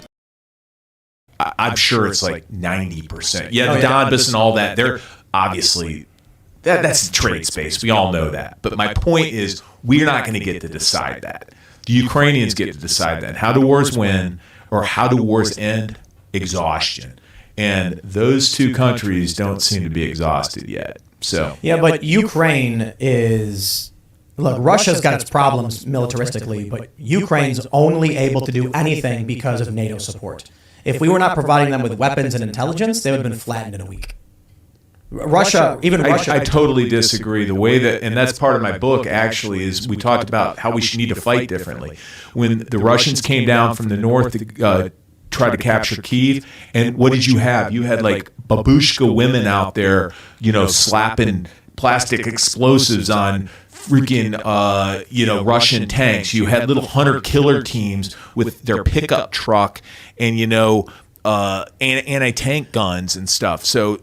[SPEAKER 3] I'm sure it's like 90%. Yeah, the Donbass and all that. They're obviously. That's the trade space. We all know that. But my point is, we're not going to get to decide that. The Ukrainians get to decide that. How do wars win or how do wars end? Exhaustion. And those two countries don't seem to be exhausted yet. So
[SPEAKER 2] yeah, but Ukraine is... Look, Russia's got its problems militaristically, but Ukraine's only able to do anything because of NATO support. If we were not providing them with weapons and intelligence, they would have been flattened in a week. Russia.
[SPEAKER 3] I totally disagree. The way that, and that's part of my book actually, is we talked about how we should need to fight differently. When the Russians came down from the north to try to capture Kyiv, and what did you have? You had like babushka women out there, slapping plastic explosives on freaking Russian tanks. You had little hunter killer teams with their pickup truck and anti-tank guns and stuff. So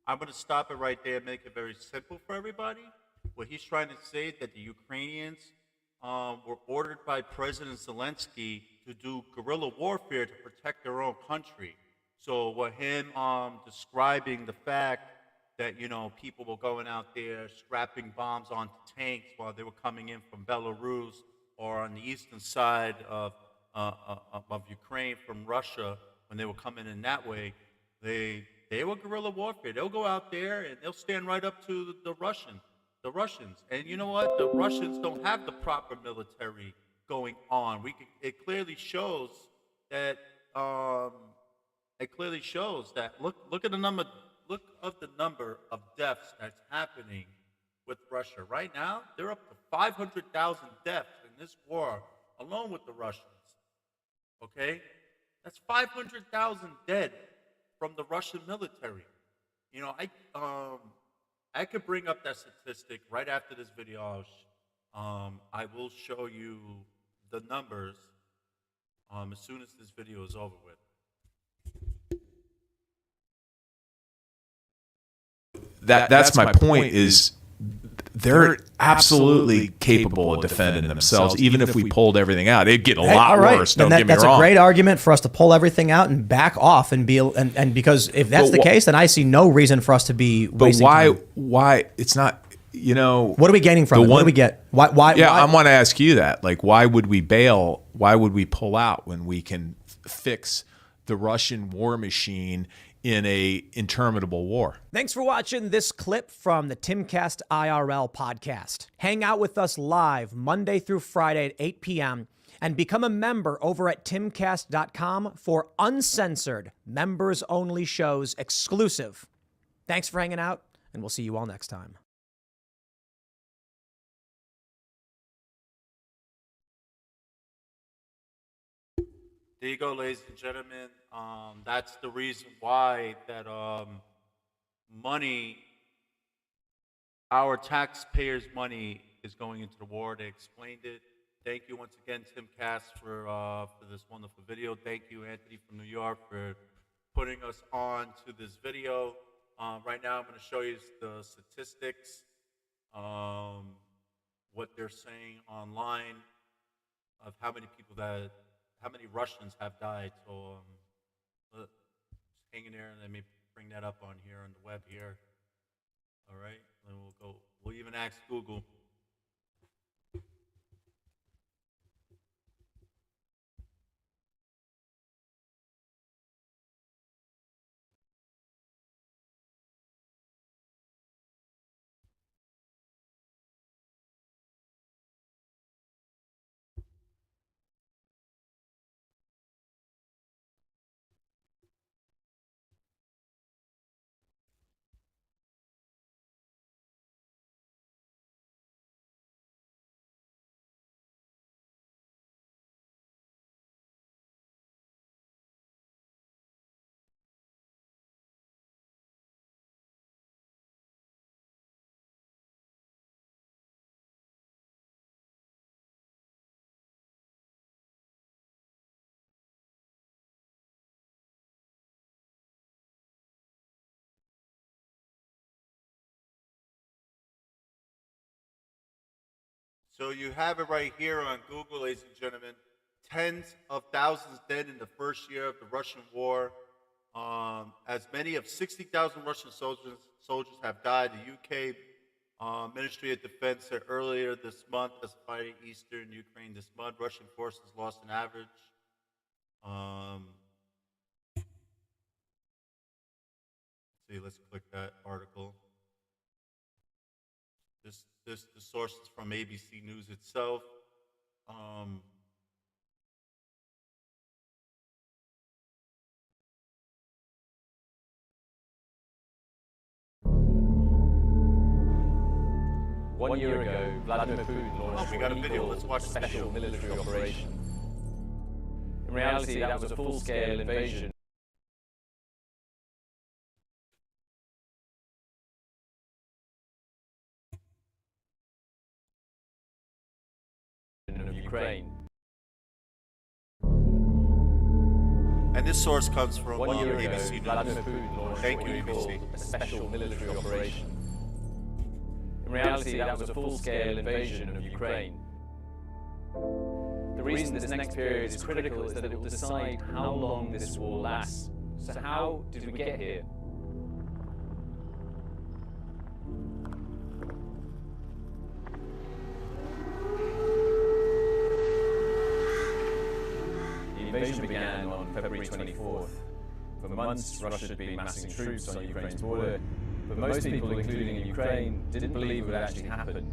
[SPEAKER 1] I'm going to stop it right there and make it very simple for everybody. What he's trying to say that the Ukrainians were ordered by President Zelensky to do guerrilla warfare to protect their own country. So what him describing the fact that, people were going out there strapping bombs onto tanks while they were coming in from Belarus or on the eastern side of Ukraine from Russia, when they were coming in that way, they were guerrilla warfare. They'll go out there and they'll stand right up to the Russians. And you know what? The Russians don't have the proper military going on. It clearly shows that. Look at the number. Look of the number of deaths that's happening with Russia right now. They're up to 500,000 deaths in this war alone with the Russians. Okay, that's 500,000 dead from the Russian military. I could bring up that statistic right after this video. I will show you the numbers as soon as this video is over with.
[SPEAKER 3] That's my point. Is they're absolutely capable of defending themselves. Even if we pulled everything out, it'd get a lot worse. Don't get me wrong.
[SPEAKER 2] That's a great argument for us to pull everything out and back off and because if that's the case, then I see no reason for us to be wasting time.
[SPEAKER 3] Why it's not?
[SPEAKER 2] What are we gaining from it? What do we get? Why?
[SPEAKER 3] I want to ask you that. Like, why would we bail? Why would we pull out when we can fix the Russian war machine in a interminable war?
[SPEAKER 2] Thanks for watching this clip from the Timcast IRL podcast. Hang out with us live Monday through Friday at 8 p.m. and become a member over at timcast.com for uncensored, members-only shows exclusive. Thanks for hanging out, and we'll see you all next time.
[SPEAKER 1] There you go, ladies and gentlemen. That's the reason why that money, our taxpayers' money, is going into the war. They explained it. Thank you once again, Tim Cass, for this wonderful video. Thank you, Anthony from New York, for putting us on to this video. Right now, I'm going to show you the statistics, what they're saying online of how many Russians have died. So just hang in there, and let me bring that up on here on the web here. All right, then we'll even ask Google. So you have it right here on Google, ladies and gentlemen. Tens of thousands dead in the first year of the Russian war. As many of 60,000 Russian soldiers have died. The UK Ministry of Defense said earlier this month, as fighting eastern Ukraine this month, Russian forces lost an average. Let's click that article. The source is from ABC News itself.
[SPEAKER 8] One year ago, Vladimir Putin launched
[SPEAKER 1] we got a
[SPEAKER 8] what he
[SPEAKER 1] video.
[SPEAKER 8] called
[SPEAKER 1] Let's watch the
[SPEAKER 8] special
[SPEAKER 1] video.
[SPEAKER 8] military operation. In reality, that was a full-scale invasion Ukraine.
[SPEAKER 1] And this source comes from
[SPEAKER 8] 1 year ago,
[SPEAKER 1] ABC
[SPEAKER 8] Vladimir
[SPEAKER 1] News.
[SPEAKER 8] Putin launched
[SPEAKER 1] Thank
[SPEAKER 8] what
[SPEAKER 1] you,
[SPEAKER 8] he called
[SPEAKER 1] ABC.
[SPEAKER 8] a special military operation. In reality, that was a full-scale invasion of Ukraine. The reason this next period is critical is that it will decide how long this war lasts. So how did we get here? The invasion began on February 24th. For months, Russia had been massing troops on Ukraine's border, but most people, including in Ukraine, didn't believe it would actually happen.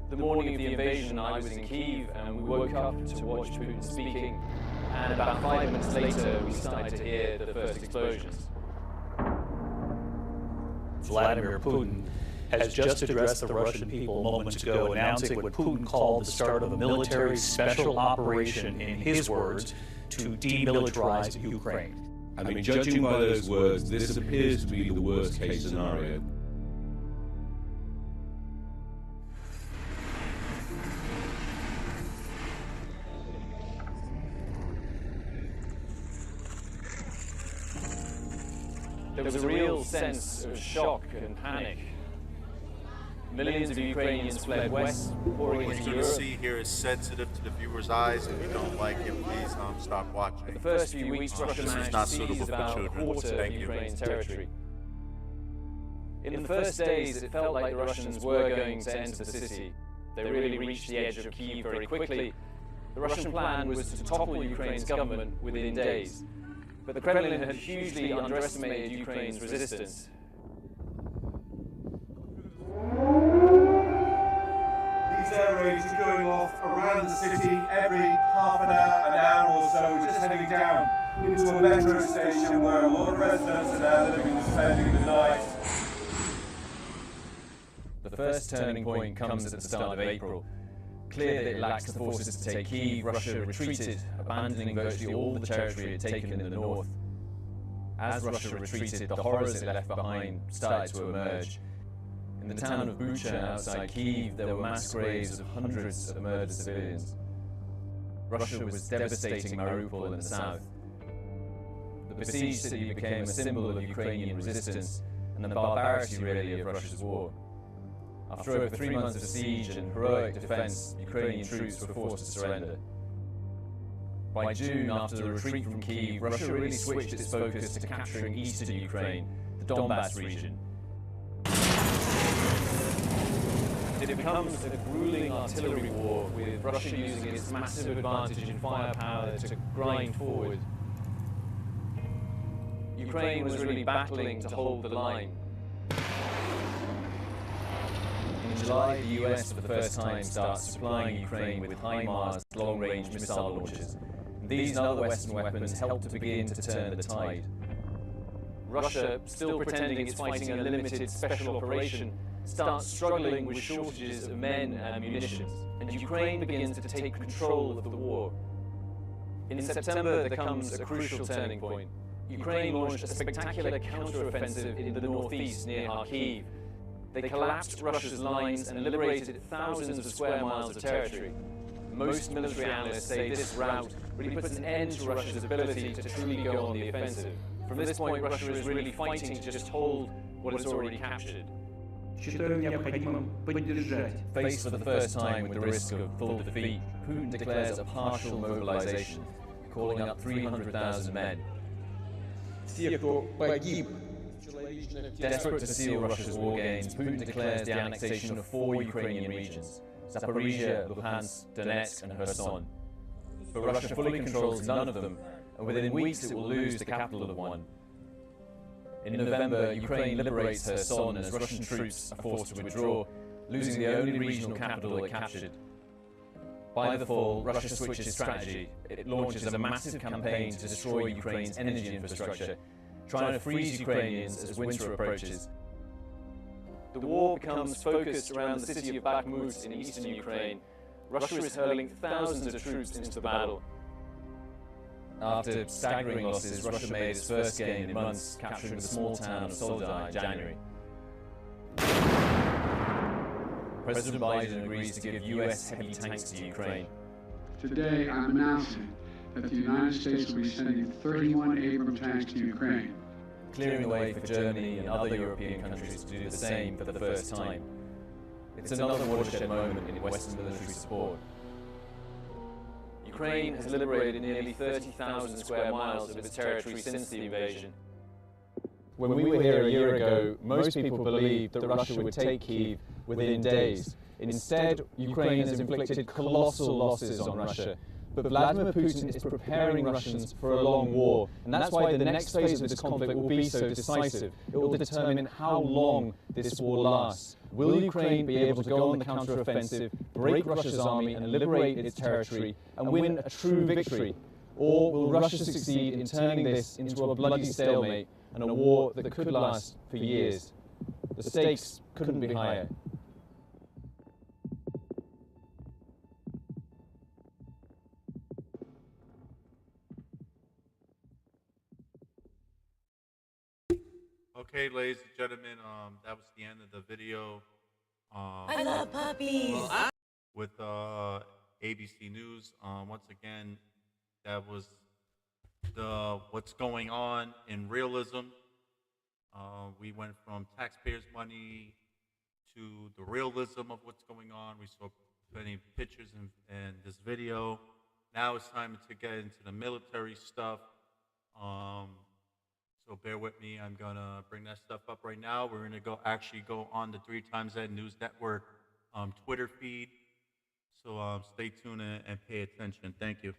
[SPEAKER 8] The morning of the invasion, I was in Kyiv, and we woke up to watch Putin speaking, and about 5 minutes later, we started to hear the first explosions.
[SPEAKER 9] Vladimir Putin has just addressed the Russian people moments ago, announcing what Putin called the start of a military special operation, in his words, to demilitarize Ukraine.
[SPEAKER 10] I mean, judging by those words, this appears to be the worst case scenario.
[SPEAKER 8] There was a real sense of shock and panic. Millions of Ukrainians fled west, pouring
[SPEAKER 1] What
[SPEAKER 8] into
[SPEAKER 1] you're going to
[SPEAKER 8] Europe.
[SPEAKER 1] see here is sensitive to the viewer's eyes. If you don't like it, please stop watching.
[SPEAKER 8] The first few weeks, Russia
[SPEAKER 1] This is
[SPEAKER 8] managed
[SPEAKER 1] not
[SPEAKER 8] to
[SPEAKER 1] suitable
[SPEAKER 8] seize
[SPEAKER 1] for
[SPEAKER 8] about a
[SPEAKER 1] children.
[SPEAKER 8] quarter of
[SPEAKER 1] Thank you.
[SPEAKER 8] Ukraine's territory. In the first days, it felt like the Russians were going to enter the city. They really reached the edge of Kyiv very quickly. The Russian plan was to topple Ukraine's government within days. But the Kremlin had hugely underestimated Ukraine's resistance.
[SPEAKER 11] These air raids are going off around the city every half an hour or so. We're just heading down into a metro station where a lot of residents are now living and spending the night.
[SPEAKER 8] The first turning point comes at the start of April. Clear that it lacks the forces to take Kyiv, Russia retreated, abandoning virtually all the territory it had taken in the north. As Russia retreated, the horrors it left behind started to emerge. In the town of Bucha outside Kyiv, there were mass graves of hundreds of murdered civilians. Russia was devastating Mariupol in the south. The besieged city became a symbol of Ukrainian resistance and the barbarity, really, of Russia's war. After over 3 months of siege and heroic defense, Ukrainian troops were forced to surrender. By June, after the retreat from Kyiv, Russia really switched its focus to capturing eastern Ukraine, the Donbass region. It becomes a grueling artillery war, with Russia using its massive advantage in firepower to grind forward. Ukraine was really battling to hold the line. In July, the US for the first time starts supplying Ukraine with HIMARS long-range missile launchers. These and other Western weapons help to begin to turn the tide. Russia, still pretending it's fighting a limited special operation, starts struggling with shortages of men and munitions, and Ukraine begins to take control of the war. In September, there comes a crucial turning point. Ukraine launched a spectacular counter-offensive in the northeast near Kharkiv. They collapsed Russia's lines and liberated thousands of square miles of territory. Most military analysts say this rout really puts an end to Russia's ability to truly go on the offensive. From this point, Russia is really fighting to just hold what it's already captured. Faced for the first time with the risk of full defeat, Putin declares a partial mobilization, calling up 300,000 men. Desperate to seal Russia's war gains, Putin declares the annexation of 4 Ukrainian regions: Zaporizhia, Luhansk, Donetsk, and Kherson. But Russia fully controls none of them, and within weeks it will lose the capital of one. In November, Ukraine liberates Kherson as Russian troops are forced to withdraw, losing the only regional capital it captured. By the fall, Russia switches strategy. It launches a massive campaign to destroy Ukraine's energy infrastructure, trying to freeze Ukrainians as winter approaches. The war becomes focused around the city of Bakhmut in eastern Ukraine. Russia is hurling thousands of troops into the battle. After staggering losses, Russia made its first gain in months, capturing the small town of Soledar in January. President Biden agrees to give US heavy tanks to Ukraine.
[SPEAKER 12] Today, I'm announcing that the United States will be sending 31 Abrams tanks to Ukraine.
[SPEAKER 8] Clearing the way for Germany and other European countries to do the same for the first time. It's another watershed moment in Western military support. Ukraine has liberated nearly 30,000 square miles of its territory since the invasion. When we were here a year ago, most people believed that Russia would take Kyiv within days. Instead, Ukraine has inflicted colossal losses on Russia. But Vladimir Putin is preparing Russians for a long war, and that's why the next phase of this conflict will be so decisive. It will determine how long this war lasts. Will Ukraine be able to go on the counter-offensive, break Russia's army and liberate its territory, and win a true victory? Or will Russia succeed in turning this into a bloody stalemate and a war that could last for years? The stakes couldn't be higher.
[SPEAKER 1] Okay, ladies and gentlemen, that was the end of the video.
[SPEAKER 13] I love puppies.
[SPEAKER 1] With ABC News. Once again, that was what's going on in realism. We went from taxpayers' money to the realism of what's going on. We saw plenty of pictures in this video. Now it's time to get into the military stuff. So bear with me. I'm gonna bring that stuff up right now. We're gonna actually go on the 3XN News Network Twitter feed. So stay tuned and pay attention. Thank you.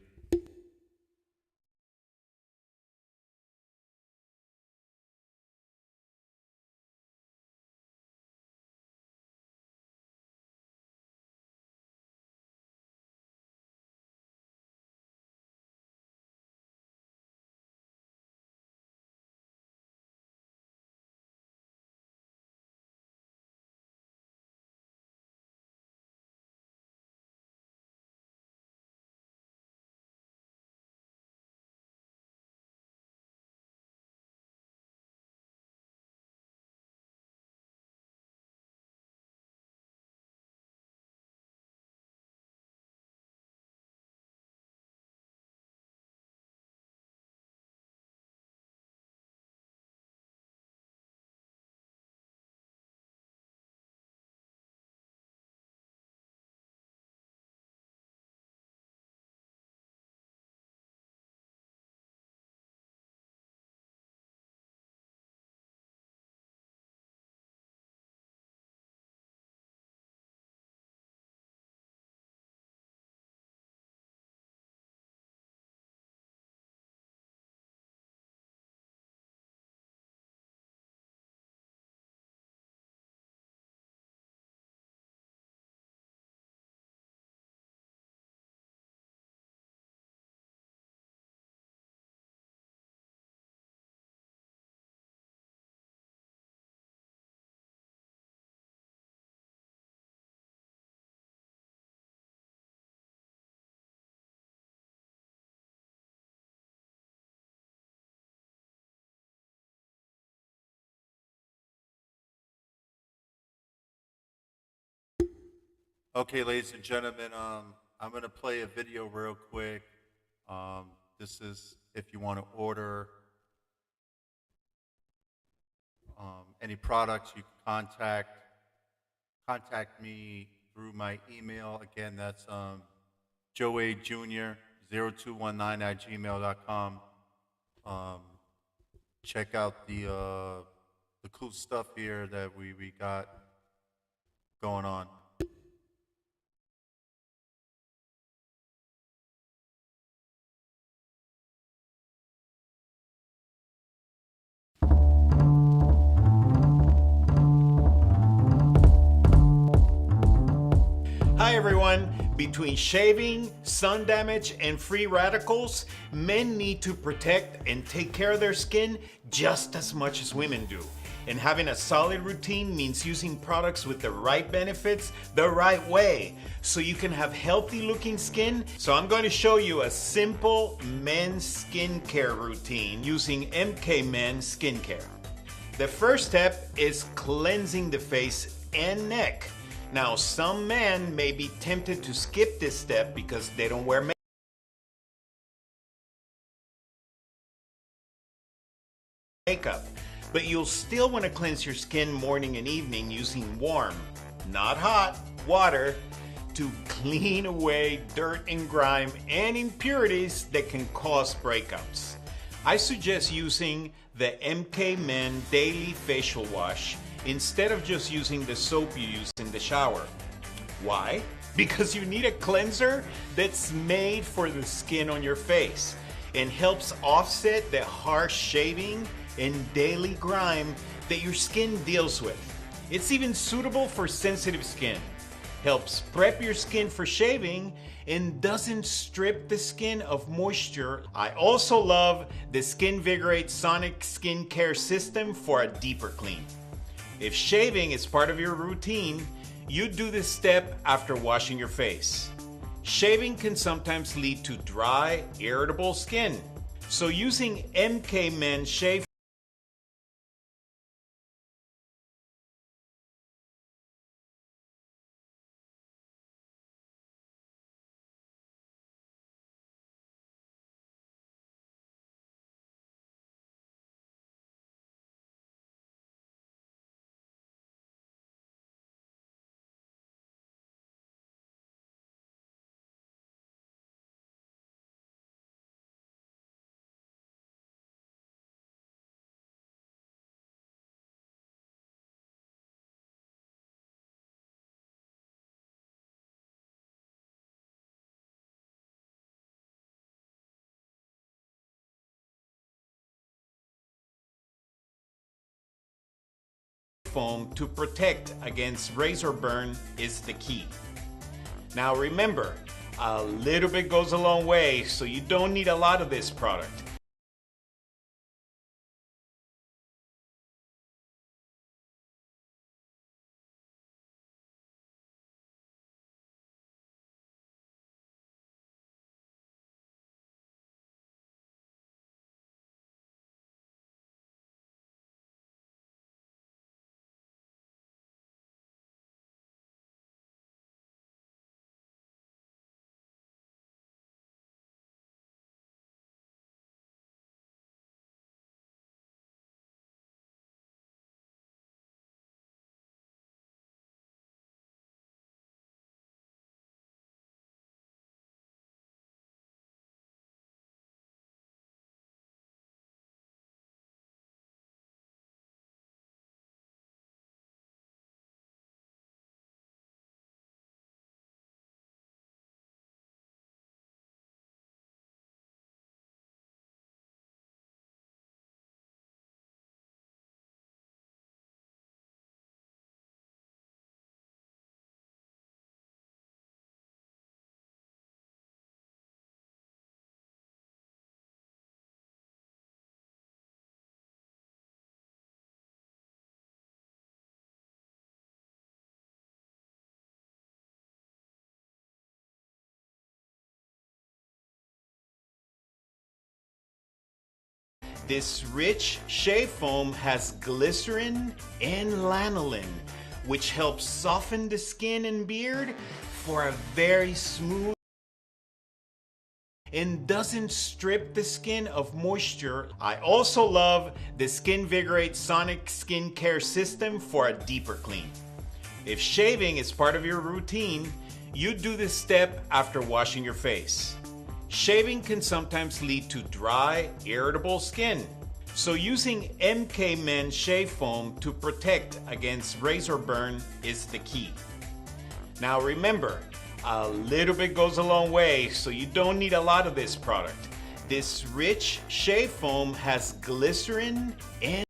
[SPEAKER 1] Okay, ladies and gentlemen, I'm going to play a video real quick. This is if you want to order any products, you can contact me through my email. Again, that's joejr0219@gmail.com. Check out the cool stuff here that we got going on.
[SPEAKER 14] Hi everyone. Between shaving, sun damage, and free radicals, men need to protect and take care of their skin just as much as women do. And having a solid routine means using products with the right benefits the right way, so you can have healthy looking skin. So I'm going to show you a simple men's skincare routine using MK Men Skincare. The first step is cleansing the face and neck. Now, some men may be tempted to skip this step because they don't wear makeup, but you'll still want to cleanse your skin morning and evening using warm, not hot, water to clean away dirt and grime and impurities that can cause breakouts. I suggest using the MK Men Daily Facial Wash instead of just using the soap you use in the shower. Why? Because you need a cleanser that's made for the skin on your face and helps offset the harsh shaving and daily grime that your skin deals with. It's even suitable for sensitive skin. Helps prep your skin for shaving and doesn't strip the skin of moisture. I also love the Skin Vigorate Sonic Skin Care System for a deeper clean. If shaving is part of your routine, you do this step after washing your face. Shaving can sometimes lead to dry, irritable skin. So using MK Men Shave foam to protect against razor burn is the key. Now remember, a little bit goes a long way, so you don't need a lot of this product. This rich shave foam has glycerin and lanolin, which helps soften the skin and beard for a very smooth and doesn't strip the skin of moisture. I also love the Skin Vigorate Sonic Skin Care System for a deeper clean. If shaving is part of your routine, you do this step after washing your face. Shaving can sometimes lead to dry, irritable skin. So using MK Men Shave Foam to protect against razor burn is the key. Now remember, a little bit goes a long way, so you don't need a lot of this product. This rich shave foam has glycerin and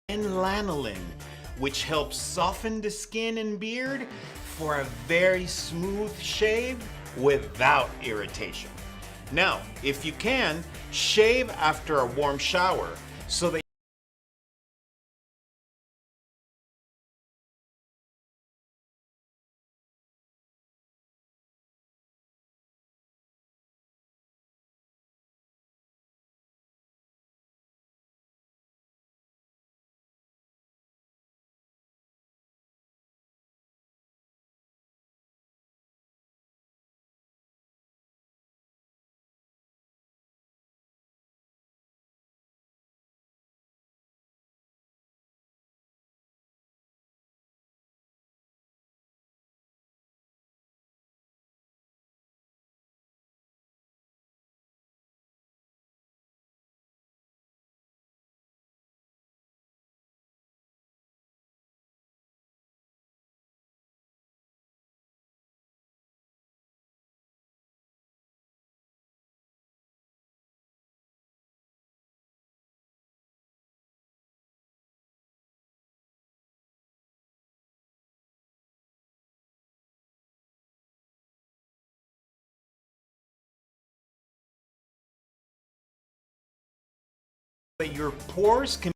[SPEAKER 14] lanolin, which helps soften the skin and beard for a very smooth shave without irritation. Now, if you can, shave after a warm shower so that but your pores can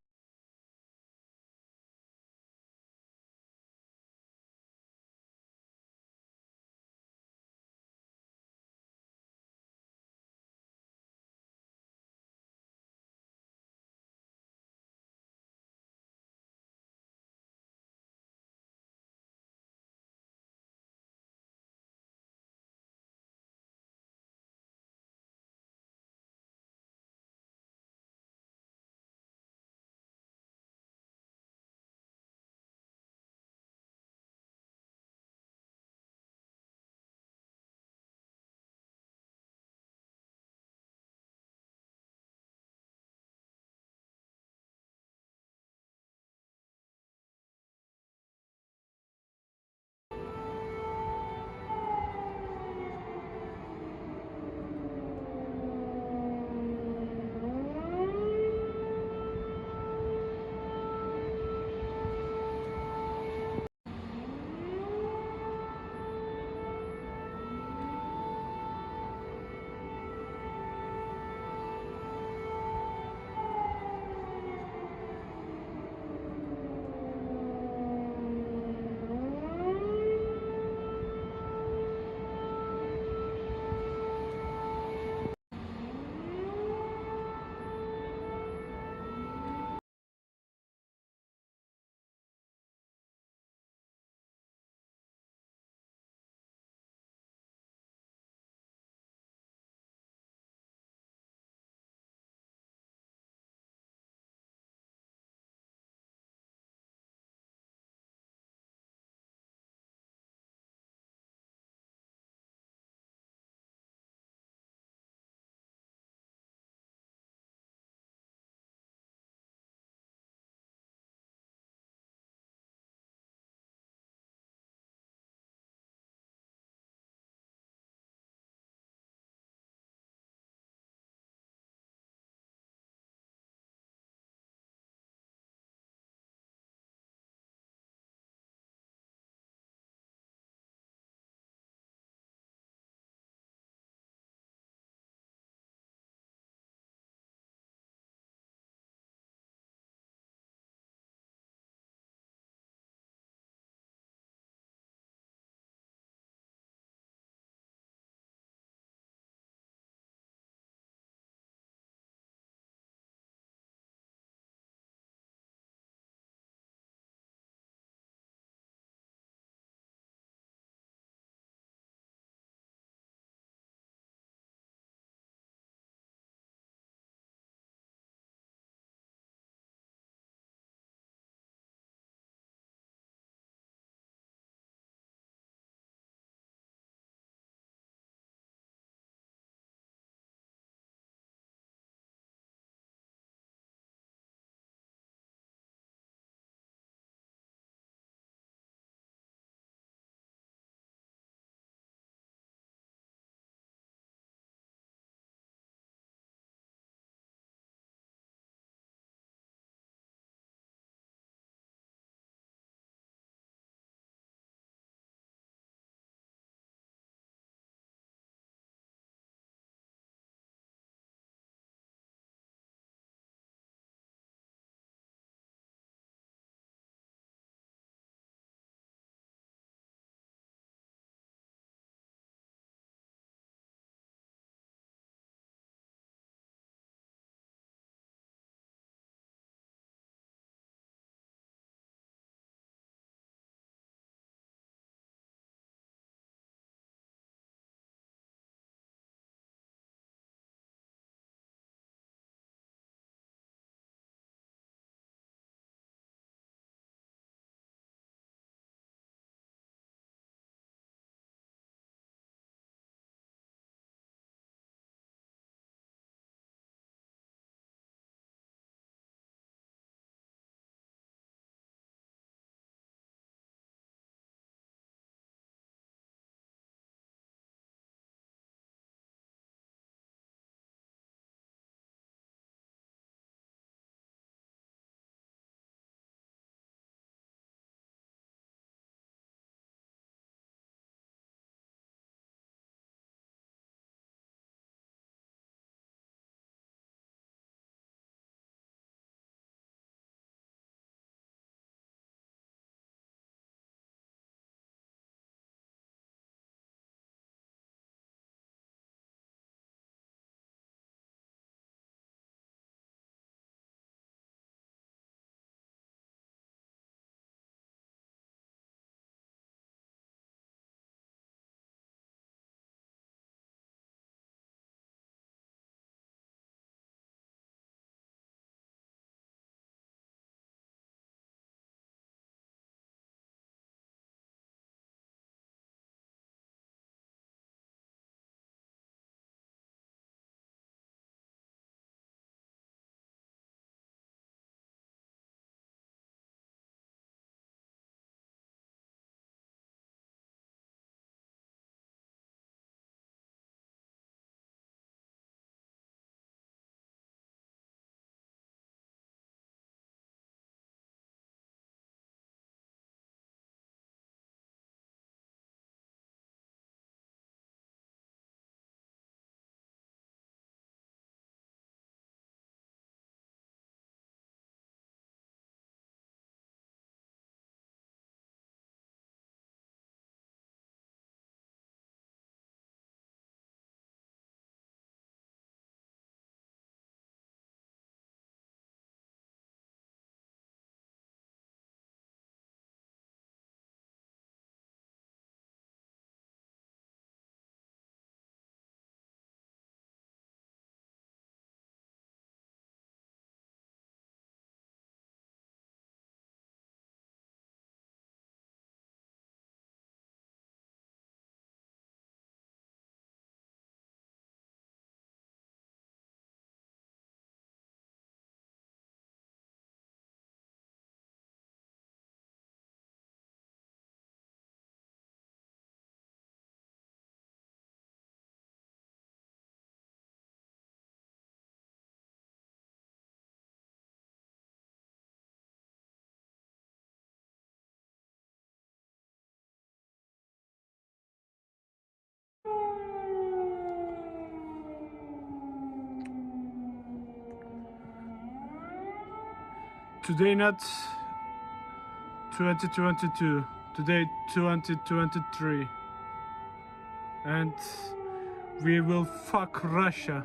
[SPEAKER 15] Today not 2022. Today 2023. And we will fuck Russia.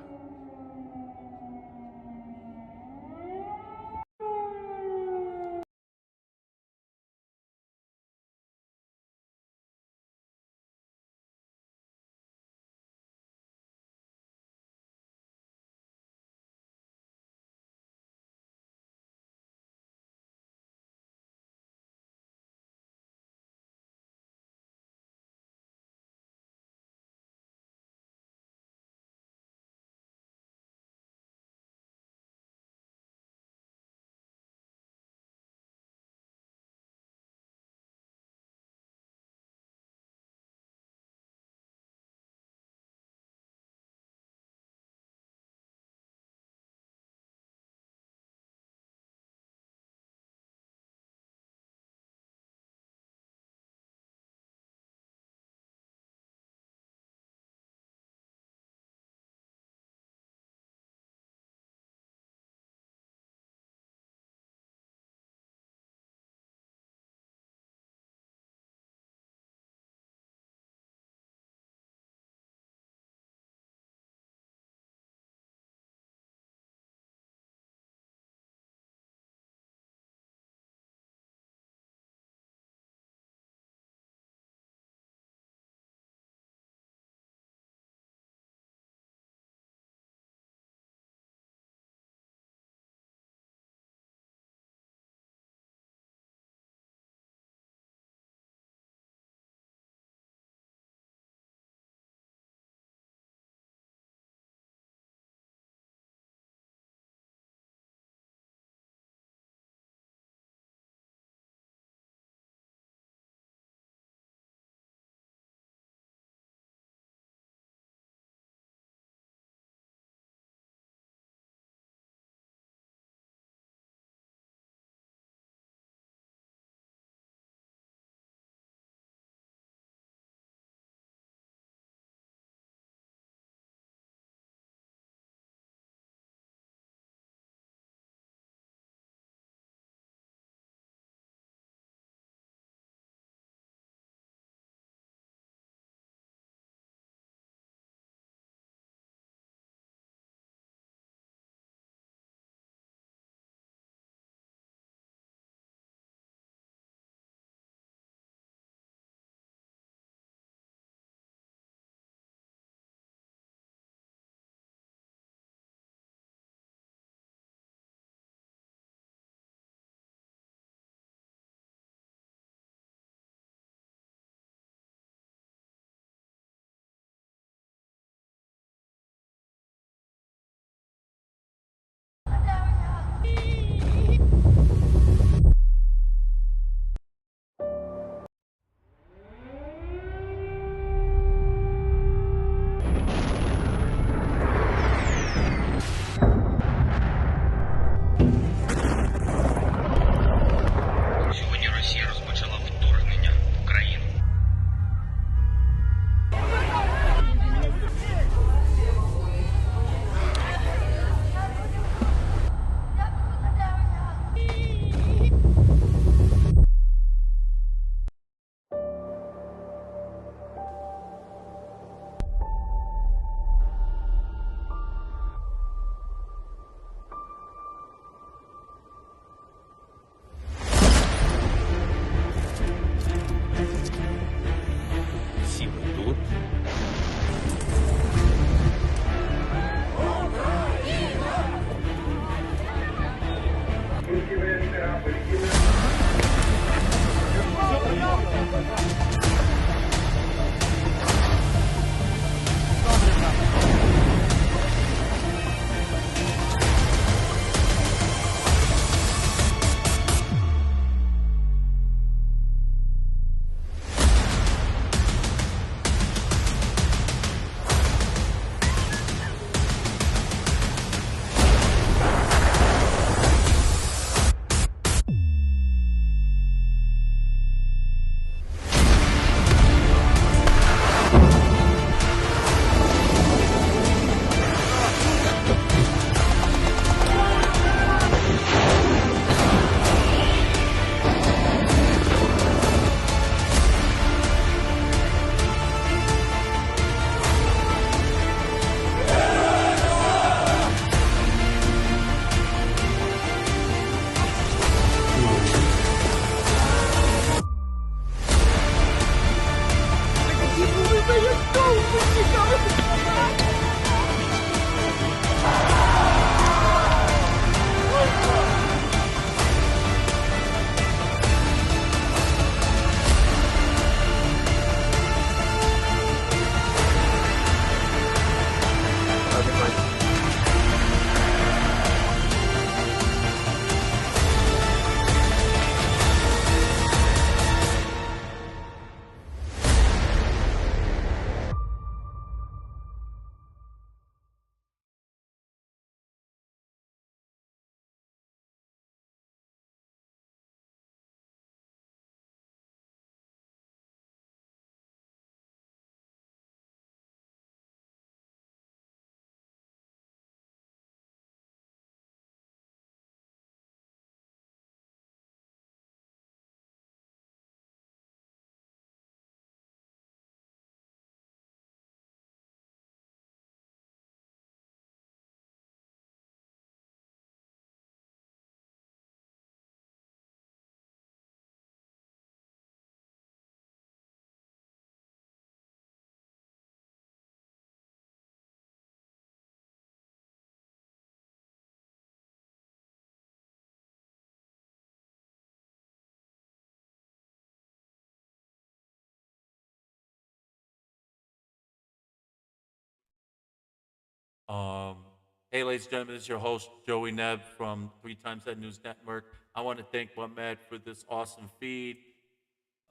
[SPEAKER 1] Hey, ladies and gentlemen, this is your host, Joey Neb from 3 Times That News Network. I want to thank Liveuamap for this awesome feed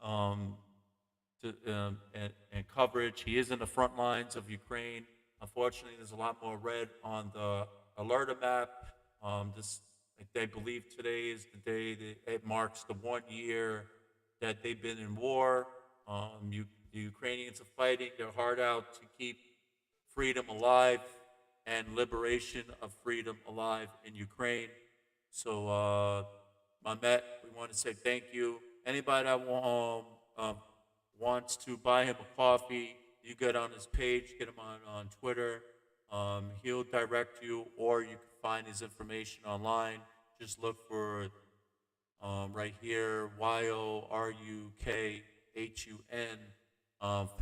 [SPEAKER 1] and coverage. He is in the front lines of Ukraine. Unfortunately, there's a lot more red on the Liveuamap. They believe today is the day that it marks the 1 year that they've been in war. The Ukrainians are fighting their heart out to keep freedom alive and liberation of freedom alive in Ukraine. So, Mamet, we want to say thank you. Anybody that wants to buy him a coffee, you get on his page, get him on Twitter. He'll direct you, or you can find his information online. Just look for right here, YORUKHUN.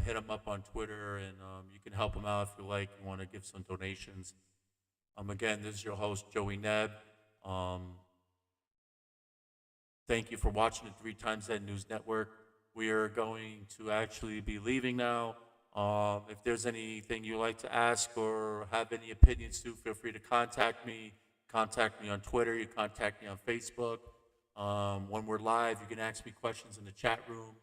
[SPEAKER 1] Hit him up on Twitter, and you can help him out if you like. You want to give some donations. Again, this is your host, Joey Neb. Thank you for watching the 3 Times That News Network. We are going to actually be leaving now. If there's anything you'd like to ask or have any opinions to, feel free to contact me. Contact me on Twitter. You contact me on Facebook. When we're live, you can ask me questions in the chat room.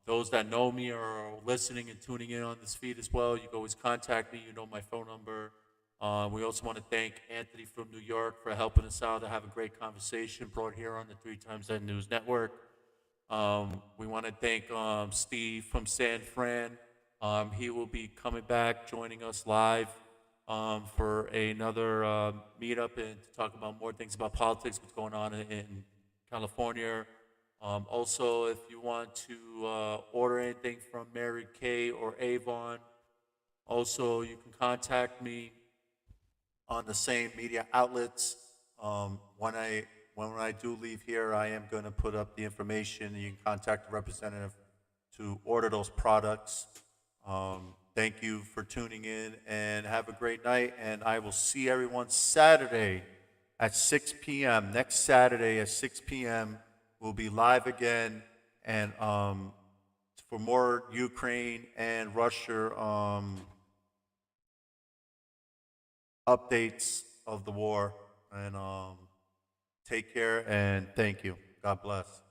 [SPEAKER 1] Those that know me or are listening and tuning in on this feed as well, you can always contact me. You know my phone number. We also want to thank Anthony from New York for helping us out to have a great conversation brought here on the 3 Times That News Network. We want to thank Steve from San Fran. He will be coming back, joining us live for another meetup and to talk about more things about politics, what's going on in California. Also, if you want to order anything from Mary Kay or Avon, also you can contact me on the same media outlets. When I do leave here, I am going to put up the information. You can contact the representative to order those products. Thank you for tuning in, and have a great night. And I will see everyone Saturday at 6 p.m. Next Saturday at 6 p.m. we'll be live again, and for more Ukraine and Russia updates of the war. And take care and thank you. God bless.